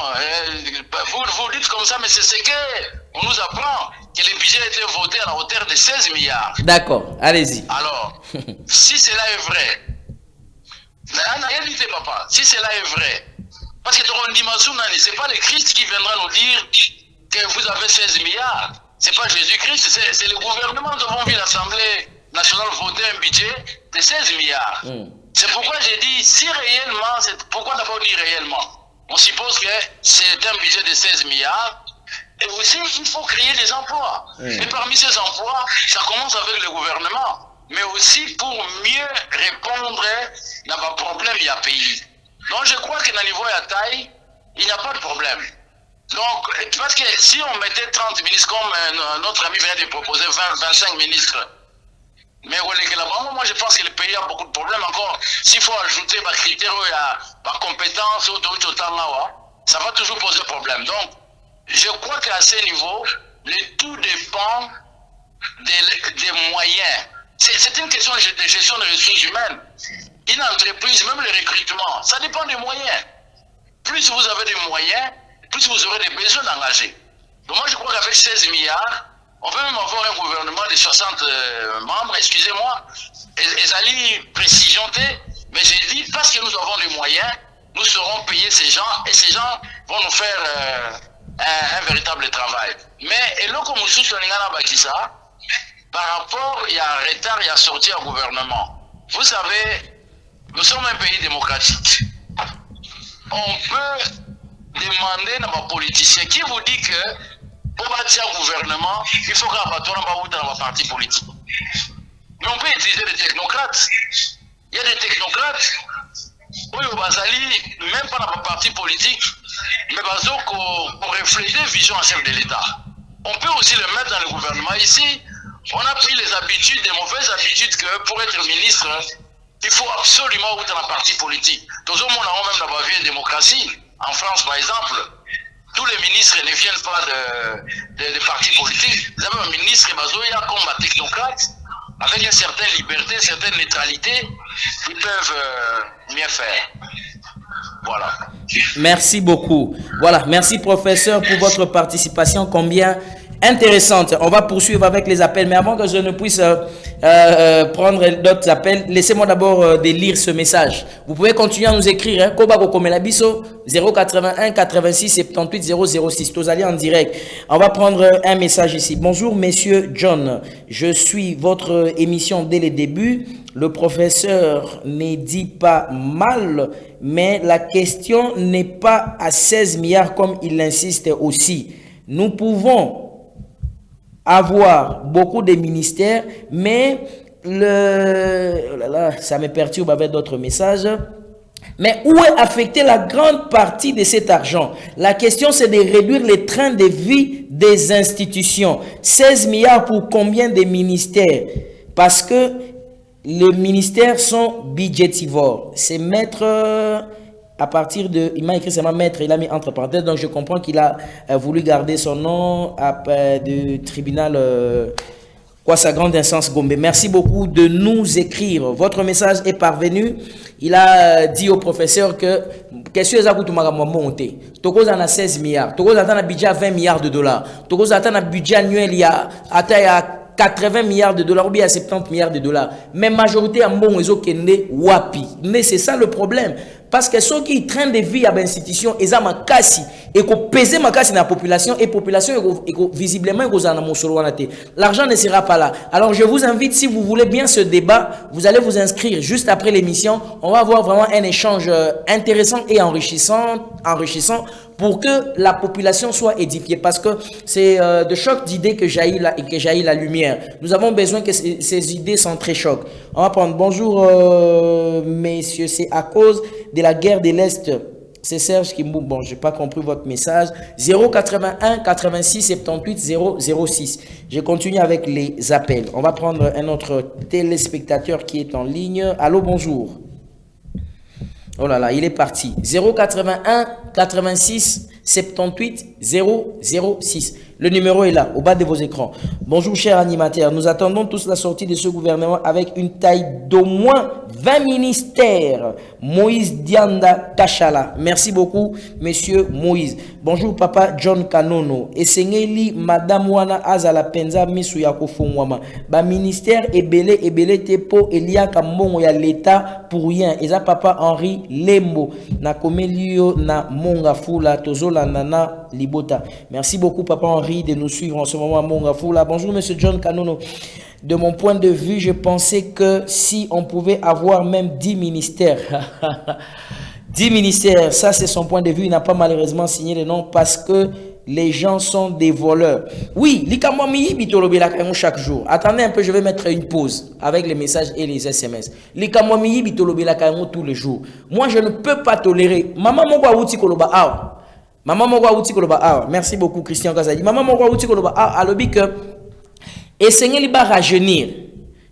vous dites comme ça, mais c'est ce qu'on nous apprend, que le budget a été voté à la hauteur de 16 milliards. D'accord, allez-y. Alors, si cela est vrai, papa, si cela est vrai, parce que ce n'est pas le Christ qui viendra nous dire que vous avez 16 milliards. Ce n'est pas Jésus-Christ, c'est le gouvernement. Nous avons vu l'Assemblée nationale voter un budget de 16 milliards. C'est pourquoi j'ai dit, si réellement, pourquoi d'abord dire réellement? On suppose que c'est un budget de 16 milliards. Et aussi, il faut créer des emplois. Et parmi ces emplois, ça commence avec le gouvernement. Mais aussi pour mieux répondre à nos problèmes du pays. Donc je crois que dans le niveau de la taille, il n'y a pas de problème. Donc, parce que si on mettait 30 ministres, comme notre ami vient de proposer 25 ministres, mais moi je pense que le pays a beaucoup de problèmes encore. S'il faut ajouter des critères, par compétence, ça va toujours poser problème. Donc, je crois qu'à ce niveau, le tout dépend des moyens. C'est une question de gestion des ressources humaines. Une entreprise, même le recrutement, ça dépend des moyens. Plus vous avez des moyens, plus vous aurez des besoins d'engager. Donc moi je crois qu'avec 16 milliards, on peut même avoir un gouvernement de 60 membres, excusez-moi, et allez précision, mais j'ai dit parce que nous avons des moyens, nous saurons payer ces gens et ces gens vont nous faire un véritable travail. Mais et là comme nous sommes par rapport, il y a un retard, il y a sorti un gouvernement. Vous savez, nous sommes un pays démocratique. On peut demander à nos politiciens qui vous dit que pour bâtir un gouvernement, il faut qu'un dans un parti politique. Mais on peut utiliser des technocrates. Il y a des technocrates, oui, au Bazali, même pas dans un parti politique, mais pour refléter la vision en chef de l'État. On peut aussi le mettre dans le gouvernement. Ici, on a pris les habitudes, des mauvaises habitudes que pour être ministre, il faut absolument être dans un parti politique. Dans le monde, on a même dans la vieille démocratie. En France, par exemple, tous les ministres ne viennent pas de partis politiques. Vous avez un ministre comme un technocrate, avec une certaine liberté, une certaine neutralité, ils peuvent mieux faire. Voilà. Merci beaucoup. Voilà, merci professeur pour votre participation combien intéressante. On va poursuivre avec les appels, mais avant que je ne puisse prendre d'autres appels, laissez-moi d'abord de lire ce message. Vous pouvez continuer à nous écrire. Kobako Komelabiso 081 86 78 006. Tous allez en direct. On va prendre un message ici. Bonjour, messieurs John. Je suis votre émission dès le début. Le professeur ne dit pas mal, mais la question n'est pas à 16 milliards comme il insiste aussi. Nous pouvons avoir beaucoup de ministères, mais ça me perturbe avec d'autres messages. Mais où est affectée la grande partie de cet argent? La question, c'est de réduire les trains de vie des institutions. 16 milliards pour combien de ministères? Parce que les ministères sont budgétivores. C'est Maître à partir de... Il m'a écrit seulement maître, il a mis entre parenthèses. Donc, je comprends qu'il a voulu garder son nom de tribunal... quoi, sa grande instance Gombe. Merci beaucoup de nous écrire. Votre message est parvenu. Il a dit au professeur que question est à monter. Togo a 16 milliards. Togo a un budget à 20 milliards de dollars. Togo a un budget annuel il y a 80 milliards de dollars ou bien 70 milliards de dollars. Mais majorité en bon réseau qui est wapi. Mais c'est ça le problème. Parce que ceux qui traînent des vies à l'institution, ils ont ma casse et qu'on pèse ma casse dans la population et population visiblement l'argent ne sera pas là. Alors je vous invite, si vous voulez bien ce débat, vous allez vous inscrire juste après l'émission. On va avoir vraiment un échange intéressant et enrichissant pour que la population soit édifiée. Parce que c'est de choc d'idées que jaillit la lumière. Nous avons besoin que ces idées s'entrechoquent. On va prendre bonjour messieurs, c'est à cause de la guerre de l'Est. C'est Serge Kimbou. Bon, je n'ai pas compris votre message. 081 86 78 006. Je continue avec les appels. On va prendre un autre téléspectateur qui est en ligne. Allô, bonjour. Oh là là, il est parti. 081 86 78 006. Le numéro est là, au bas de vos écrans. Bonjour, chers animateurs. Nous attendons tous la sortie de ce gouvernement avec une taille d'au moins 20 ministères. Moïse Dianda Kachala. Merci beaucoup, monsieur Moïse. Bonjour, papa John Kanono. Esengeli, madame Wana Azala Penza Misu Yakofongwama. Ba ministère ebele tepo Elia Kambongo ya l'État pour rien. Eza papa Henri Lembo. Na komelio na monga fula tozola nana libota. Merci beaucoup, papa Henri, de nous suivre en ce moment à Mongafula. Bonjour, monsieur John Kanono. De mon point de vue, je pensais que si on pouvait avoir même 10 ministères, 10 ministères, ça c'est son point de vue. Il n'a pas malheureusement signé les noms parce que les gens sont des voleurs. Oui, chaque jour. Attendez un peu, je vais mettre une pause avec les messages et les SMS. Tous les jours. Moi, je ne peux pas tolérer. Maman, Maman Mogwa Outi Koloba, merci beaucoup Christian Kazadi. Maman Mogwa Outi Koloba, alobi que essayer liba rajeunir.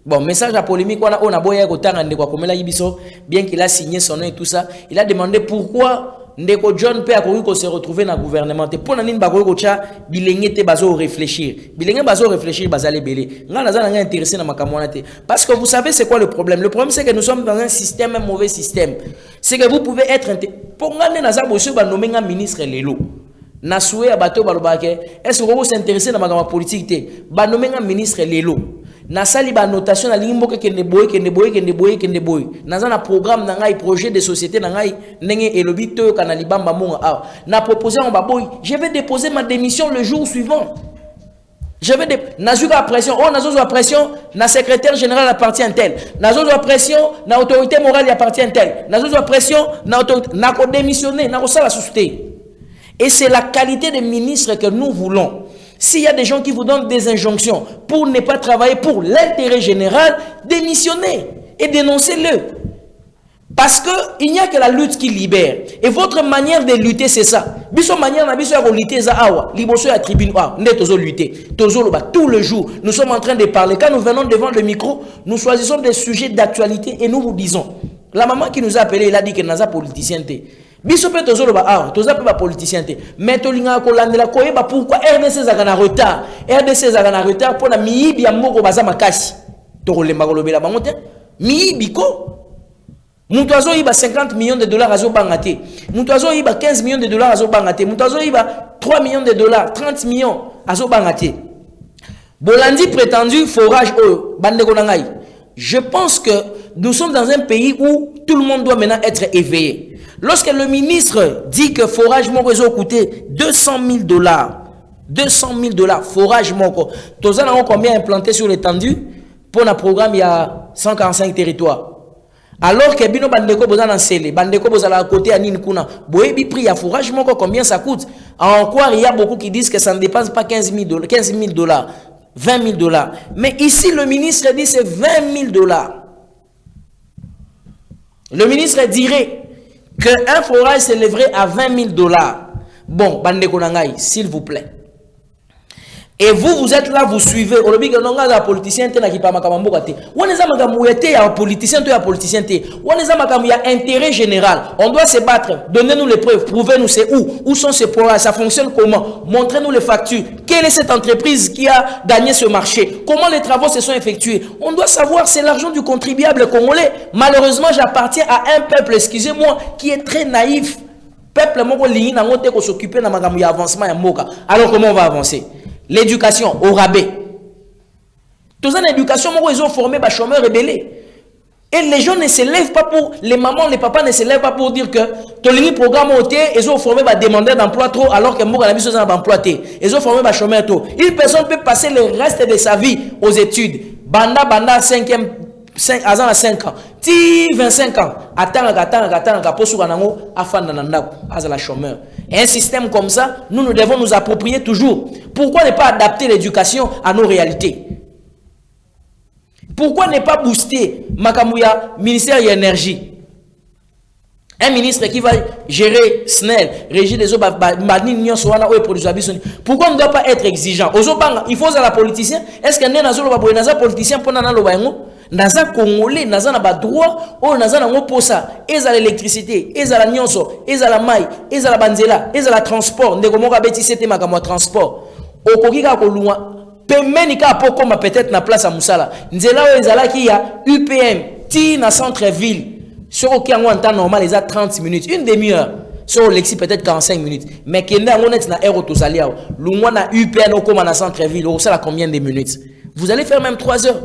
Bon, message à polémique, on a boya kotanga ndeko komela yibiso, bien qu'il a signé son nom et tout ça, il a demandé pourquoi ndeko John peut accorder se retrouver dans le gouvernement. Pour nani bakoy kocha bilenge te bazo réfléchir. Bilenge bazo réfléchir bazale belé. Nga naza nga intéressé na makamona te. Parce que vous savez c'est quoi le problème? Le problème c'est que nous sommes dans un système, un mauvais système. C'est que vous pouvez être pour nga naza bosso ba nommer un ministre lelo. Na souhait à bateau balobake. Est-ce que vous s'intéressez na makama politique te? Ba nommer un ministre lelo. Na sali ba notation na limbo ke kende boy naza na programme na ngai projet de société na ngai ndenge elobi to kana libamba monga a na proposer on ba boy je vais déposer ma démission le jour suivant. Je vais nazuka pression on nazo pression na secrétaire général appartient tel nazo pression na autorité morale appartient tel nazo pression na autorité na ko démissionner na ko sala société. Et c'est la qualité des ministres que nous voulons. S'il y a des gens qui vous donnent des injonctions pour ne pas travailler pour l'intérêt général, démissionnez et dénoncez-le. Parce qu'il n'y a que la lutte qui libère. Et votre manière de lutter, c'est ça. Biso manière na biso ya lutter za awa, liboso ya tribune a, nde tozo lutter. Tozo loba tout le jour. Nous sommes en train de parler. Quand nous venons devant le micro, nous choisissons des sujets d'actualité et nous vous disons. La maman qui nous a appelé, elle a dit que naza politicien te. Biso pe tozo loba ah, toza pe ba politicien te. Mais tolinga ko landela ko yeba pourquoi RDC za kana retard. RDC za kana retard pour na miyibi ya moko baza makasi. To kolemba ko lobela bango te. Miyibi ko. Moutoazo iba 50 millions de dollars azo bangate. Moutoazo iba 15 millions de dollars azo bangate. Moutoazo iba 3 millions de dollars, 30 millions azo bangate. Bolandi prétendu forage au bandeko nangai. Je pense que nous sommes dans un pays où tout le monde doit maintenant être éveillé. Lorsque le ministre dit que forage mon réseau coûtait 200 000 dollars, 200 000 dollars, forage mon réseau, tous en avons combien implanté sur l'étendue pour un programme il y a 145 territoires. Alors que bino bandeko boza na sele, bandeko boza à côté à Ninkuna, boebi prix à forage mon réseau combien ça coûte? En quoi il y a beaucoup qui disent que ça ne dépasse pas 15 000 dollars, 20 000 dollars. Mais ici le ministre dit c'est 20 000 dollars. Le ministre dirait qu'un forage s'élèverait à 20 000 dollars. Bon, bandeko nangai, s'il vous plaît. Et vous êtes là, vous suivez. On dit que non, les politiciens ne sont pas makamambo. On est un politicien, tu es un politicien. On est un intérêt général. On doit se battre. Donnez-nous les preuves. Prouvez-nous c'est où sont ces programmes, ça fonctionne comment. Montrez-nous les factures. Quelle est cette entreprise qui a gagné ce marché? Comment les travaux se sont effectués? On doit savoir, c'est l'argent du contribuable congolais. Malheureusement, j'appartiens à un peuple, excusez-moi, qui est très naïf. Peuple moko lingi na ngote ko s'occuper na magamu ya avancement ya moka. Alors comment on va avancer? L'éducation au rabais. Tous en éducation, ils ont formé des chômeurs rebellés. Et les gens ne se lèvent pas pour, les mamans, les papas ne se lèvent pas pour dire que les programmes ont été, ils ont formé des demandeurs d'emploi trop, alors que moi, la mission c'est d'emploi. Ils ont formé des chômeurs trop. Une personne peut passer le reste de sa vie aux études. Banda, 5e, 5 ans. 25 ans. Attends, pour sur la chômeur. Et un système comme ça, nous devons nous approprier toujours. Pourquoi ne pas adapter l'éducation à nos réalités? Pourquoi ne pas booster Makamouya, ministère de l'énergie? Un ministre qui va gérer SNEL, régir des eaux, pourquoi on ne doit pas être exigeant? Il faut la politicien. Est-ce que nous avons un politicien pour naza congolais naza na ba droit o naza na ngoposa eza l'électricité eza la nyonso eza la mai eza la banzela eza la transport ndeko moka beti sete makamwa transport okokika ko luwa pemeni ka poko ma peut-être na place à musala nzela o ezala ki ya UPM ti na centre ville sur aucun en temps normal les a 30 minutes une demi-heure sur Lexi peut-être 45 minutes mais kende ngonet na aéro to salia luwa na UPM o koma na centre ville o sala combien de minutes vous allez faire même 3 heures.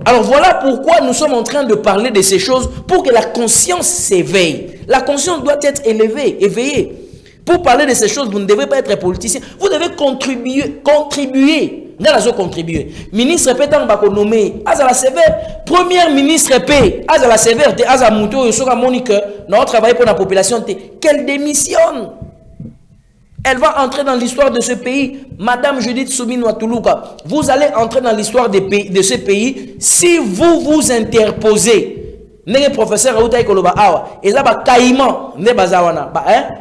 Alors voilà pourquoi nous sommes en train de parler de ces choses pour que la conscience s'éveille. La conscience doit être élevée, éveillée. Pour parler de ces choses, vous ne devez pas être politicien. Vous devez contribuer. Contribuer. Ministre Pétan Bakonomé, Azala Sévère, première ministre P, Azala Sévère, Azamouto, Yosoka Monique, nous travaillons pour la population, qu'elle démissionne. Elle va entrer dans l'histoire de ce pays. Madame Judith Soumino Toulouka, vous allez entrer dans l'histoire de ce pays si vous vous interposez. Les professeurs Aouta Koloba Awa, et là, Kaïman, ne bazawana,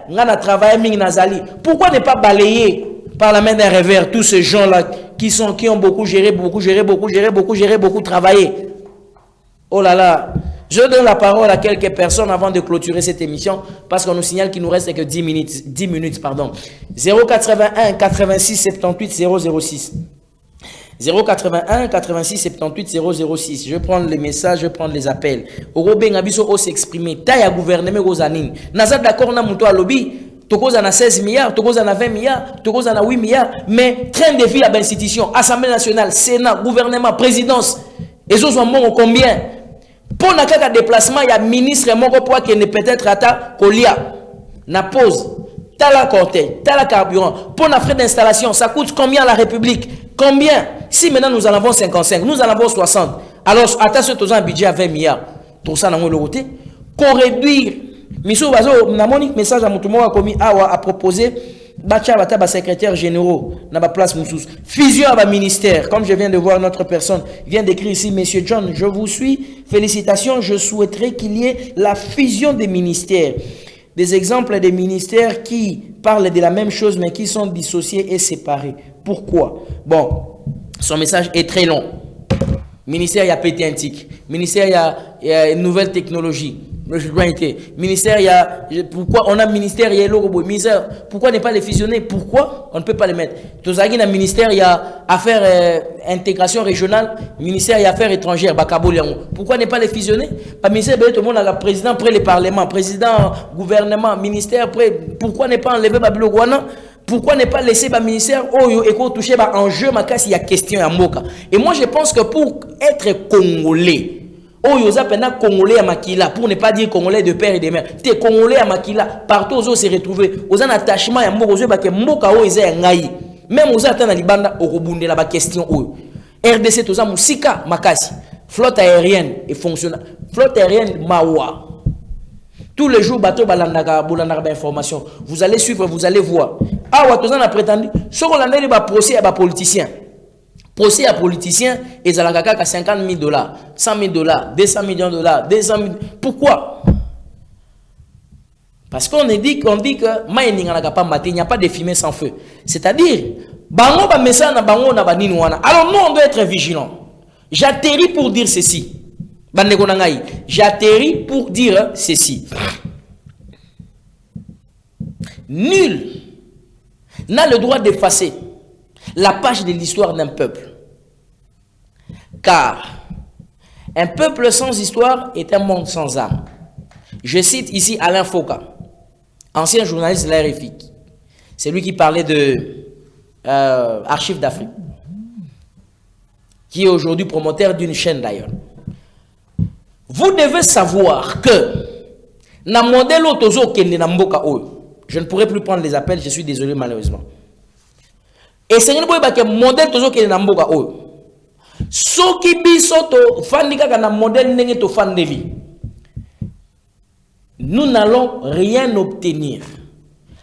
ngana travail ming nazali. Pourquoi ne pas balayer par la main d'un revers tous ces gens-là qui ont beaucoup géré, beaucoup travaillé? Oh là là. Je donne la parole à quelques personnes avant de clôturer cette émission parce qu'on nous signale qu'il nous reste que 10 minutes. 081 86 78 006. 081 86 78 006. Je prends les messages, je prends les appels. Robin Abiso ose s'exprimer. Taille gouvernement Rosanine. Nazad d'accord na muto lobby. Tokoza na 16 milliards, Tokoza na 20 milliards, Tokoza na 8 milliards. Mais train de vie à l'institution, Assemblée nationale, Sénat, gouvernement, présidence. Et ce sont combien? Pour un déplacement, il y a ministre qui ne peut-être à Kolia. Na pause, t'as la cortège, t'as la carburant. Pour la frais d'installation, ça coûte combien à la République? Combien? Si maintenant nous en avons 55, nous en avons 60. Alors, attention, nous avons un budget à 20 milliards. Tout ça, nous avons le côté. Qu'on réduire. Monsieur Bazo, n'a mon message à Moutoumou a proposé. Bacha Bata, secrétaire généraux, na ba place Moussous. Fusion à ministère. Comme je viens de voir notre personne, vient d'écrire ici, Monsieur John, je vous suis. Félicitations, je souhaiterais qu'il y ait la fusion des ministères. Des exemples des ministères qui parlent de la même chose, mais qui sont dissociés et séparés. Pourquoi? Bon, son message est très long. Ministère, il y a pétéantique. Ministère, il y a une nouvelle technologie. Ministère, il y a. Pourquoi on a ministère, il y a l'euro, ministère. Pourquoi ne pas les fusionner? Pourquoi on ne peut pas les mettre? Tozagi na ministère, il y a affaires intégration régionale, ministère, il y a affaires étrangères, Bakabo Léon. Pourquoi ne pas les fusionner? Pas ministère, tout le monde a président après le parlement, président, gouvernement, ministère après. Pourquoi ne pas enlever Babilo Guana? Pourquoi ne pas laisser le ministère et qu'on touche en jeu, il y a question à Moka. Et moi, je pense que pour être Congolais, Congolais à Makila, pour ne pas dire Congolais de père et de mère, t'es Congolais à Makila, partout aux se retrouver, aux un attachement à Moka, Moka, même aux attentes à Libanda, au Robunde, la question. RDC, tout ça, Moussika, Makasi, flotte aérienne et fonctionnelle, flotte aérienne, Mawa. Tous les jours, bateau balandaka information. Vous allez suivre, vous allez voir. Ah, ouais, on a prétendu. Ce qu'on a dit, procès à politicien. Procès à politicien, et ça a 50 000 $, 100 000 $, 200 millions de dollars, 200 000. Pourquoi? Parce qu'on dit que il n'y a pas de fumée sans feu. C'est-à-dire, alors nous, on doit être vigilants. J'atterris pour dire ceci. J'atterris pour dire ceci. Nul n'a le droit d'effacer la page de l'histoire d'un peuple. Car un peuple sans histoire est un monde sans âme. Je cite ici Alain Foucault, ancien journaliste de la RFI. C'est lui qui parlait de Archives d'Afrique, qui est aujourd'hui promoteur d'une chaîne d'ailleurs. Vous devez savoir que na modèle otozo kende na mboka oyo. Je ne pourrai plus prendre les appels, je suis désolé malheureusement. Et c'est un modèle tozo kende na mboka oyo. Soki bisoto fandika kana modèle ndenge to fandeli. Nous n'allons rien obtenir.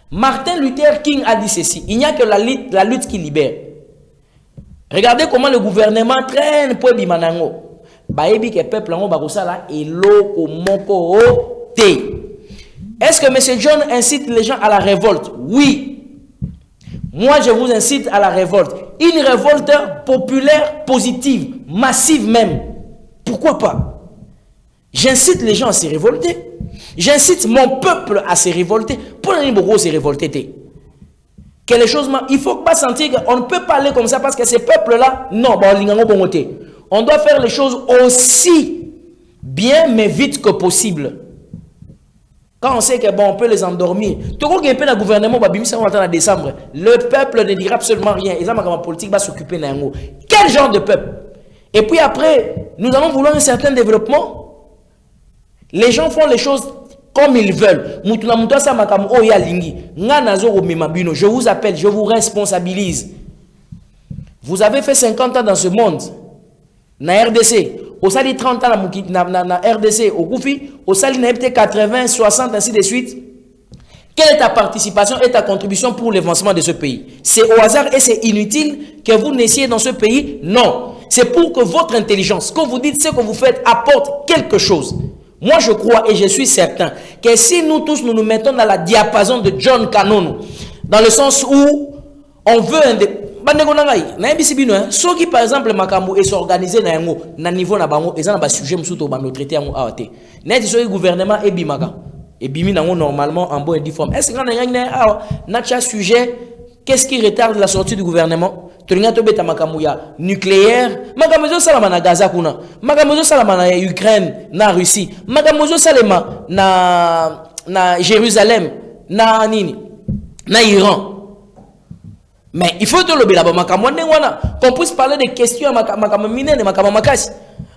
Martin Luther King a dit ceci. Il n'y a que la lutte qui libère. Regardez comment le gouvernement traîne pour bimanango. Baebi ke peuple ngo bakosala eloko moko te. Est-ce que M. John incite les gens à la révolte? Oui. Moi, je vous incite à la révolte. Une révolte populaire, positive, massive même. Pourquoi pas? J'incite les gens à se révolter. J'incite mon peuple à se révolter. Pour les se révolter. Que les choses, il ne faut pas sentir qu'on ne peut pas aller comme ça parce que ces peuples-là, non, on doit faire les choses aussi bien mais vite que possible. Quand on sait que bon, on peut les endormir. Tout le monde le gouvernement en décembre. Le peuple ne dira absolument rien. Et ça, ma politique va s'occuper d'un mot. Quel genre de peuple? Et puis après, nous allons vouloir un certain développement. Les gens font les choses comme ils veulent. Je vous appelle, je vous responsabilise. Vous avez fait 50 ans dans ce monde. Na RDC. Au sali 30 ans na RDC. Au Koufi. Au sali na 80, 60, ainsi de suite. Quelle est ta participation et ta contribution pour l'avancement de ce pays? C'est au hasard et c'est inutile que vous naissiez dans ce pays? Non. C'est pour que votre intelligence, ce que vous dites, ce que vous faites, apporte quelque chose. Moi, je crois et je suis certain que si nous tous nous mettons dans la diapason de John Cannon, dans le sens où on veut ceux qui par exemple makambo et s'organiser na niveau na bango et ça na sujet musuto bando traité en AOT. Net ce gouvernement et bimaka et bimi nango normalement en bonne et due forme. Est-ce que na sujet qu'est-ce qui retarde la sortie du gouvernement? Tolingato beta makambo ya nucléaire, makambo salama na Gaza kuna, makambo salama na Ukraine, na Russie, makambo salama na Jérusalem, na nini, na Iran. Mais il faut que qu'on puisse parler des questions à Makasi.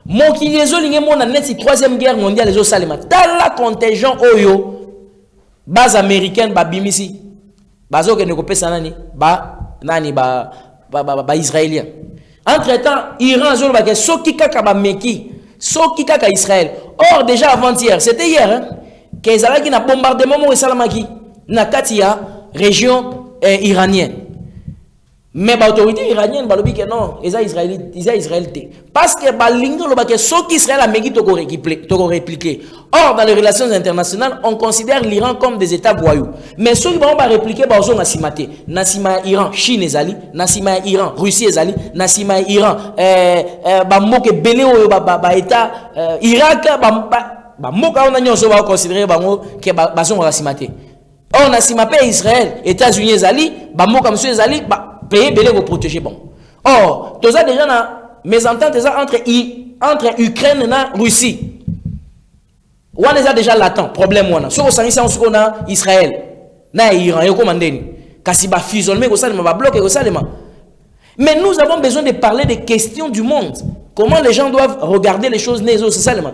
Mon qui les a ligné mon année, c'est 3e guerre mondiale, les Salema. Dans la contingent Oyo, base américaine, Bimisi, Bazo Kenekopé Sanani, israélien. Entre-temps, Iran, Zolba, Soki Kaka Meki, Soki Kaka Israël. Or, déjà avant-hier, c'était hier, hein, qu'ils avaient un bombardement au Salamaki, na Katia, région iranienne. Mais l'autorité iranienne va dire que non, ils sont israéliens. Parce que ceux qui Israël a répliqué. Or, dans les relations internationales, on considère l'Iran comme des États voyous. Mais ceux qui vont répliquer, ils ont Nassimate. Nassima Iran, Chine ezali, Nassima Iran, Russie ezali, Nassima Iran, Bamoke Bénéo, État, Irak, Bamoka, on a nyonso va considérer que Bazon Nassimate. Or, Nassima Israël, États-Unis ezali, Bamoka Monsieur ezali, payer belé pour protéger bon. Or, tu as déjà mes ententes entre Ukraine et Russie. On a déjà latent problème on a. Sur on a Israël, na Iran et commandé. Kasi ba fusionner ko salema ba bloquer ko salema. Mais nous avons besoin de parler des questions du monde. Comment les gens doivent regarder les choses nézo salema.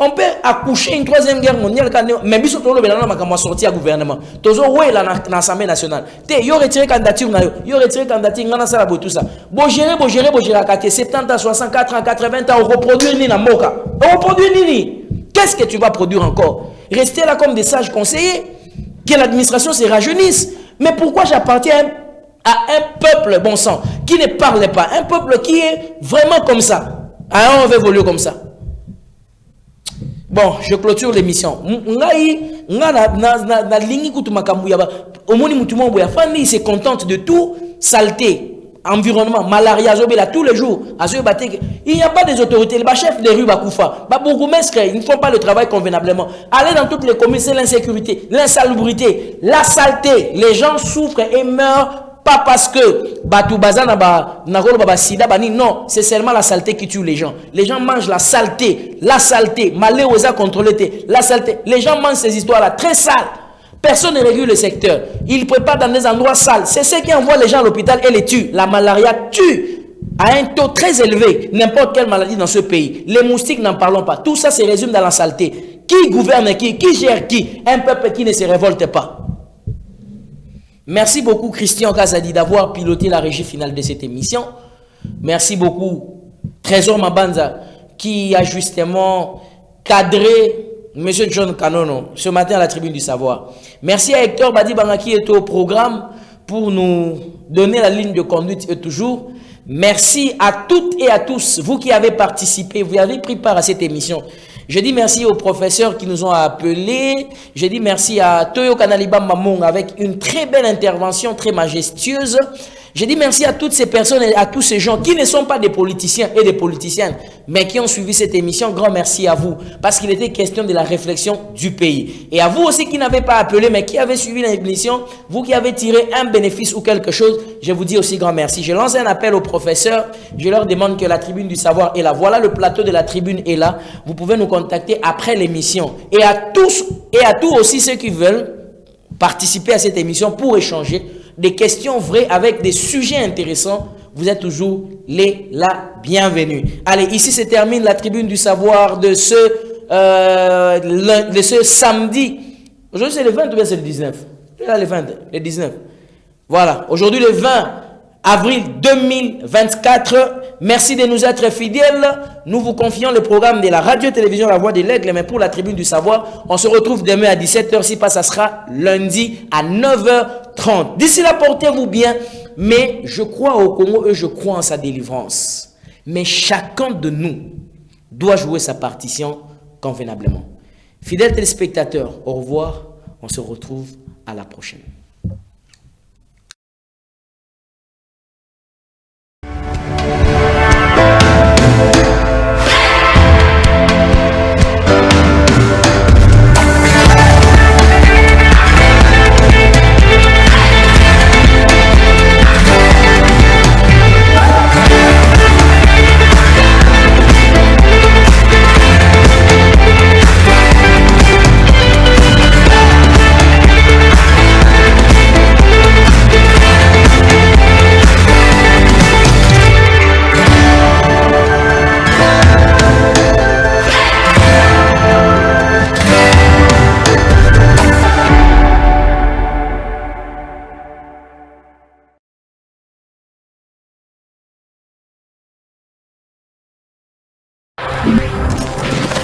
On peut accoucher une 3e guerre mondiale, mais biso tolo belana makamwa sorti à gouvernement. Tozo ouais là na l'Assemblée nationale. Te yo retiré candidature na yo retiré candidature ngana sala bo tout ça. Bo gérer à 70 ans, 64 ans, 80 ans, on reproduit ni na moka. On reproduit ni. Qu'est-ce que tu vas produire encore? Rester là comme des sages conseillers, que l'administration se rajeunisse. Mais pourquoi j'appartiens à un peuple bon sang qui ne parle pas, un peuple qui est vraiment comme ça? Alors on veut évoluer comme ça. Bon, je clôture l'émission. Il se contente de tout, saleté, environnement, malaria, tous les jours. Il n'y a pas des autorités. Les chefs des rues, ils ne font pas le travail convenablement. Allez dans toutes les communes, c'est l'insécurité, l'insalubrité, la saleté. Les gens souffrent et meurent. Pas parce que non, c'est seulement la saleté qui tue les gens. Les gens mangent la saleté, malheureusement contrôlée, la saleté. Les gens mangent ces histoires-là très sales. Personne ne régule le secteur. Ils préparent dans des endroits sales. C'est ce qui envoie les gens à l'hôpital et les tue. La malaria tue à un taux très élevé n'importe quelle maladie dans ce pays. Les moustiques, n'en parlons pas. Tout ça se résume dans la saleté. Qui gouverne qui? Qui gère qui? Un peuple qui ne se révolte pas. Merci beaucoup Christian Kazadi d'avoir piloté la régie finale de cette émission. Merci beaucoup Trésor Mabanza qui a justement cadré M. John Kanono ce matin à la Tribune du Savoir. Merci à Hector Badibanga qui est au programme pour nous donner la ligne de conduite et toujours. Merci à toutes et à tous, vous qui avez participé, vous avez pris part à cette émission. Je dis merci aux professeurs qui nous ont appelés. Je dis merci à Toyo Kanaliba Mamong avec une très belle intervention, très majestueuse. Je dis merci à toutes ces personnes et à tous ces gens qui ne sont pas des politiciens et des politiciennes, mais qui ont suivi cette émission. Grand merci à vous, parce qu'il était question de la réflexion du pays. Et à vous aussi qui n'avez pas appelé, mais qui avez suivi l'émission, vous qui avez tiré un bénéfice ou quelque chose, je vous dis aussi grand merci. Je lance un appel aux professeurs, je leur demande que la Tribune du Savoir est là. Voilà, le plateau de la Tribune est là. Vous pouvez nous contacter après l'émission. Et à tous aussi ceux qui veulent participer à cette émission pour échanger des questions vraies avec des sujets intéressants, vous êtes toujours la bienvenue. Allez, ici se termine la Tribune du Savoir de ce samedi. Aujourd'hui c'est le 20 ou bien c'est le 19? Là, le 19. Voilà, aujourd'hui le 20 avril 2024. Merci de nous être fidèles. Nous vous confions le programme de la radio-télévision La Voix de l'Aigle, mais pour la Tribune du Savoir, on se retrouve demain à 17h, si pas ça sera lundi à 9h30. D'ici là, portez-vous bien, mais je crois au Congo et je crois en sa délivrance. Mais chacun de nous doit jouer sa partition convenablement. Fidèles téléspectateurs, au revoir, on se retrouve à la prochaine.